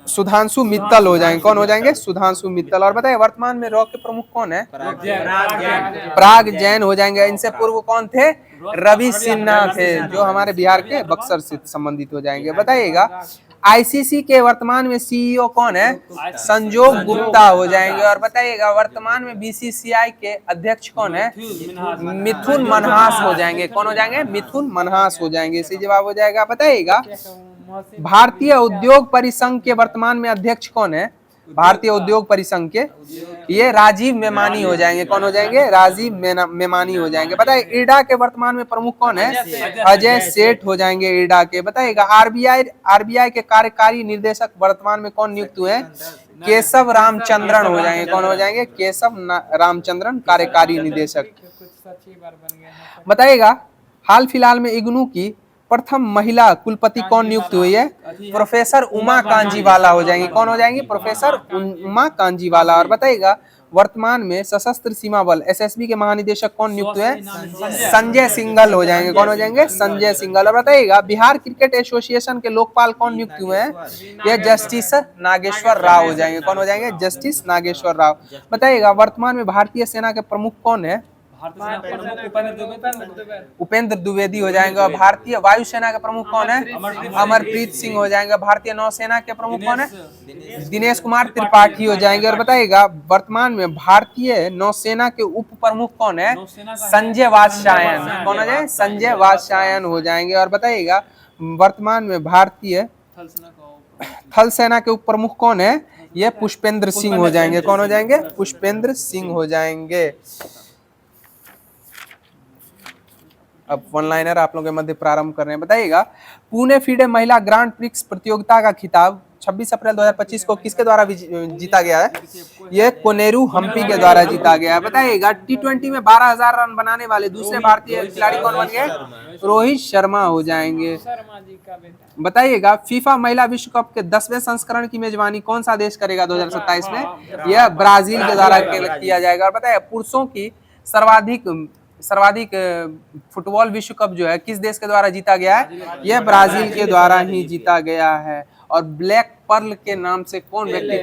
A: सुधांशु मित्तल हो जाएंगे। कौन हो जाएंगे? सुधांशु मित्तल। और बताइए वर्तमान में रॉ के प्रमुख कौन है? पराग जैन हो जाएंगे। इनसे पूर्व कौन थे? रवि सिन्हा थे जो हमारे बिहार के बक्सर से संबंधित हो जाएंगे। बताइएगा आईसीसी के वर्तमान में सीईओ कौन है? संजोग गुप्ता हो जाएंगे। और बताइएगा वर्तमान में बीसीसीआई के अध्यक्ष कौन है? मिथुन मनहास हो जाएंगे। कौन हो जाएंगे? मिथुन मनहास हो जाएंगे। सही जवाब हो जाएगा। बताइएगा भारतीय उद्योग परिसंघ के वर्तमान में अध्यक्ष कौन है? भारतीय उद्योग परिसंघ के ये राजीव मेमानी हो जाएंगे। कौन हो जाएंगे? राजीव मेमानी हो जाएंगे। बताइए इरडा के वर्तमान में प्रमुख कौन है? अजय सेठ हो जाएंगे इरडा के। बताइएगा आरबीआई के कार्यकारी निर्देशक वर्तमान में कौन नियुक्त हुए हैं? केशव रामचंद्रन हो जाएंगे। कौन हो जाएंगे? केशव रामचंद्रन कार्यकारी निदेशक। बताइएगा हाल फिलहाल में इग्नू की प्रथम महिला कुलपति कौन नियुक्त हुई है? प्रोफेसर उमा कांजीवाला हो जाएंगी। कौन हो जाएंगी? प्रोफेसर उमा कांजीवाला। और बताइएगा वर्तमान में सशस्त्र सीमा बल एसएसबी के महानिदेशक कौन नियुक्त हुए? संजय सिंघल हो जाएंगे। कौन हो जाएंगे? संजय सिंघल। और बताइएगा बिहार क्रिकेट एसोसिएशन के लोकपाल कौन नियुक्त हुए हैं? ये जस्टिस नागेश्वर राव हो जाएंगे। कौन हो जाएंगे? जस्टिस नागेश्वर राव। बताइएगा वर्तमान में भारतीय सेना के प्रमुख कौन है? उपेंद्र द्विवेदी हो जाएंगे। और भारतीय वायुसेना के प्रमुख कौन है? अमरप्रीत सिंह हो जाएंगे। भारतीय नौसेना के प्रमुख कौन है? दिनेश कुमार त्रिपाठी हो जाएंगे। और बताइएगा वर्तमान में भारतीय नौसेना के उप प्रमुख कौन है? संजय वात्स्यायन। कौन हो जाए? संजय वात्स्यायन हो जाएंगे। और बताइएगा वर्तमान में भारतीय थल सेना के उप प्रमुख कौन है? ये पुष्पेंद्र सिंह हो जाएंगे। कौन हो जाएंगे? पुष्पेंद्र सिंह हो जाएंगे। अब वन लाइनर आप लोगों के मध्य प्रारंभ कर रहे हैं। बताइएगा पुणे फीडे महिला ग्रांड प्रिक्स प्रतियोगिता का खिताब 26 अप्रैल 2025 को किसके द्वारा जीता गया है? ये कोनेरू हम्पी के द्वारा जीता गया है। बताइएगा टी20 में 12,000 रन बनाने वाले दूसरे भारतीय खिलाड़ी कौन बन गए? रोहित शर्मा हो जाएंगे। बताइएगा फीफा महिला विश्व कप के 10वें संस्करण की मेजबानी कौन सा देश करेगा 2027 में? यह ब्राजील के द्वारा किया जाएगा। और बताइए पुरुषों की सर्वाधिक फुटबॉल विश्व कप जो है किस देश के द्वारा जीता गया है? यह ब्राजील के द्वारा ही जीता गया है। और ब्लैक पर्ल के नाम से कौन व्यक्ति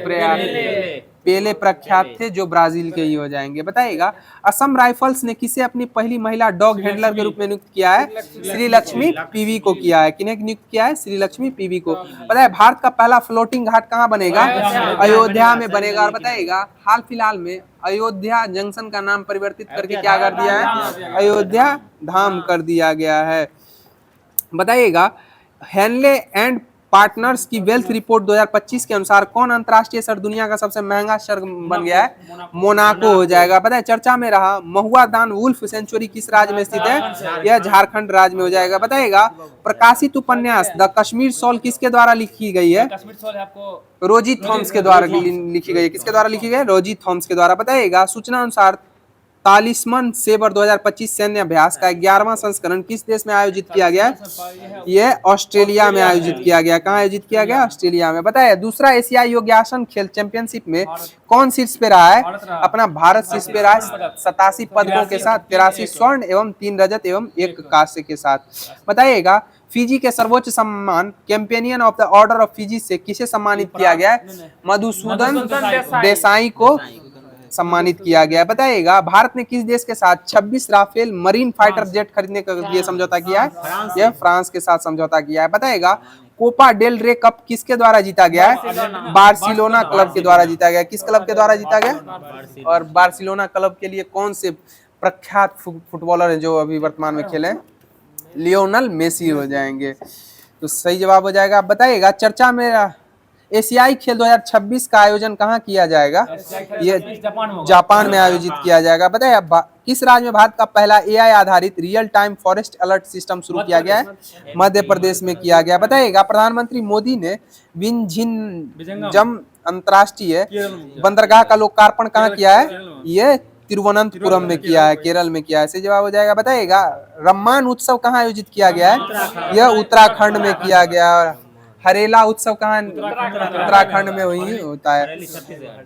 A: पेले प्रख्यात थे जो ब्राजील के ही हो जाएंगे। बताइएगा असम राइफल्स ने किसे अपनी पहली महिला डॉग हैंडलर के रूप में नियुक्त किया है? श्री लक्ष्मी पीवी को किया है। किन्हें नियुक्त किया है? श्री लक्ष्मी पीवी को। बताइए भारत का पहला फ्लोटिंग घाट कहाँ बनेगा? अयोध्या में बनेगा। और बताइएगा हाल फिलहाल में अयोध्या जंक्शन का नाम परिवर्तित करके क्या कर दिया है? अयोध्या धाम कर दिया गया है। बताइएगा हेनले एंड पार्टनर्स की वेल्थ रिपोर्ट 2025 के अनुसार कौन अंतरराष्ट्रीय शहर दुनिया का सबसे महंगा शहर बन गया है? मोनाको हो जाएगा। पता है चर्चा में रहा महुआ दान वुल्फ सेंचुरी किस राज्य में स्थित है? यह झारखंड राज्य में हो जाएगा। बताइएगा प्रकाशित उपन्यास द कश्मीर शॉल किसके द्वारा लिखी गई है? रोजी थॉम्स के द्वारा लिखी गई है। किसके द्वारा लिखी गई है? रोजी थॉम्स के द्वारा। बताइएगा सूचना अनुसार तालिस्मन सेबर 2025 सैन्य अभ्यास का 11वां संस्करण किस देश में आयोजित किया गया? यह ऑस्ट्रेलिया में आयोजित किया गया। कहाँ आयोजित किया गया? ऑस्ट्रेलिया में। बताइए दूसरा एशियाई योगासन खेल चैंपियनशिप में कौन शीर्ष पे रहा है? अपना भारत शीर्ष पे रहा है 87 पदकों के साथ, 83 स्वर्ण एवं 3 रजत एवं 1 कांस्य के साथ। बताइएगा फिजी के सर्वोच्च सम्मान companion of the order of Fiji से किसे सम्मानित किया गया है? मधुसूदन देसाई को सम्मानित किया गया। बताइएगा भारत ने किस देश के साथ 26 राफेल मरीन फाइटर जेट खरीदने के लिए समझौता किया है? यह फ्रांस के साथ समझौता किया है। बताइएगा कोपा डेल रे कप किसके द्वारा जीता गया है? बार्सिलोना क्लब के द्वारा जीता गया। किस क्लब के द्वारा जीता गया? और बार्सिलोना क्लब के लिए कौन से प्रख्यात फुटबॉलर हैं जो अभी वर्तमान में खेले? लियोनल मेसी हो जाएंगे। तो सही जवाब हो जाएगा। आप बताइएगा चर्चा में एशियाई खेल 2026 का आयोजन कहाँ किया जाएगा? ये जापान में आयोजित किया जाएगा। बताइए किस राज्य में भारत का पहला एआई आधारित real time forest alert system शुरू किया गया है? मध्य प्रदेश में किया गया। बताइएगा प्रधानमंत्री मोदी ने विंझिनम अंतर्राष्ट्रीय बंदरगाह का लोकार्पण कहाँ किया है? ये तिरुवनंतपुरम में किया है, केरल में किया है। सही जवाब हो जाएगा। बताइएगा रम्मान उत्सव कहाँ आयोजित किया गया है? यह उत्तराखंड में किया गया। हरेला उत्सव कहाँ? उत्तराखंड में वही होता है।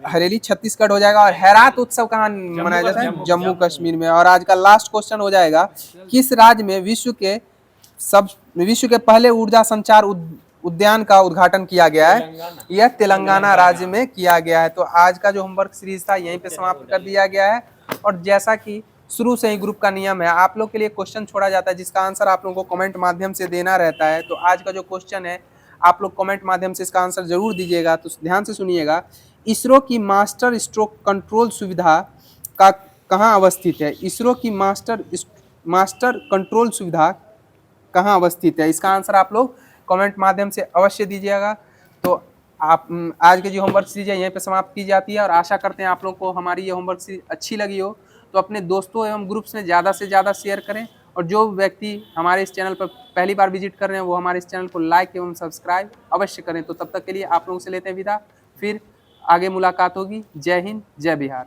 A: हरेली छत्तीसगढ़ हो जाएगा। और हैरात उत्सव कहाँ मनाया जाता है? जम्मू कश्मीर में। और आज का लास्ट क्वेश्चन हो जाएगा किस राज्य में विश्व के पहले ऊर्जा संचार उद्यान का उद्घाटन किया गया है? यह तेलंगाना राज्य में किया गया है। तो आज का जो होमवर्क सीरीज था यहीं पे समाप्त कर दिया गया है। और जैसा कि शुरू से ही ग्रुप का नियम है आप लोग के लिए क्वेश्चन छोड़ा जाता है जिसका आंसर आप लोगों को कमेंट माध्यम से देना रहता है। तो आज का जो क्वेश्चन है आप लोग कमेंट माध्यम से इसका आंसर जरूर दीजिएगा। तो ध्यान से सुनिएगा इसरो की मास्टर स्ट्रोक कंट्रोल सुविधा का कहाँ अवस्थित है? इसरो की मास्टर कंट्रोल सुविधा कहाँ अवस्थित है? इसका आंसर आप लोग कमेंट माध्यम से अवश्य दीजिएगा। तो आप आज की जो होमवर्क सीरीज है यहीं पे समाप्त की जाती है। और आशा करते हैं आप लोग को हमारी ये होमवर्क सीरीज अच्छी लगी हो तो अपने दोस्तों एवं ग्रुप्स में ज़्यादा से ज़्यादा शेयर करें। और जो व्यक्ति हमारे इस चैनल पर पहली बार विजिट कर रहे हैं वो हमारे इस चैनल को लाइक एवं सब्सक्राइब अवश्य करें। तो तब तक के लिए आप लोगों से लेते हैं विदा, फिर आगे मुलाकात होगी। जय हिंद, जय बिहार।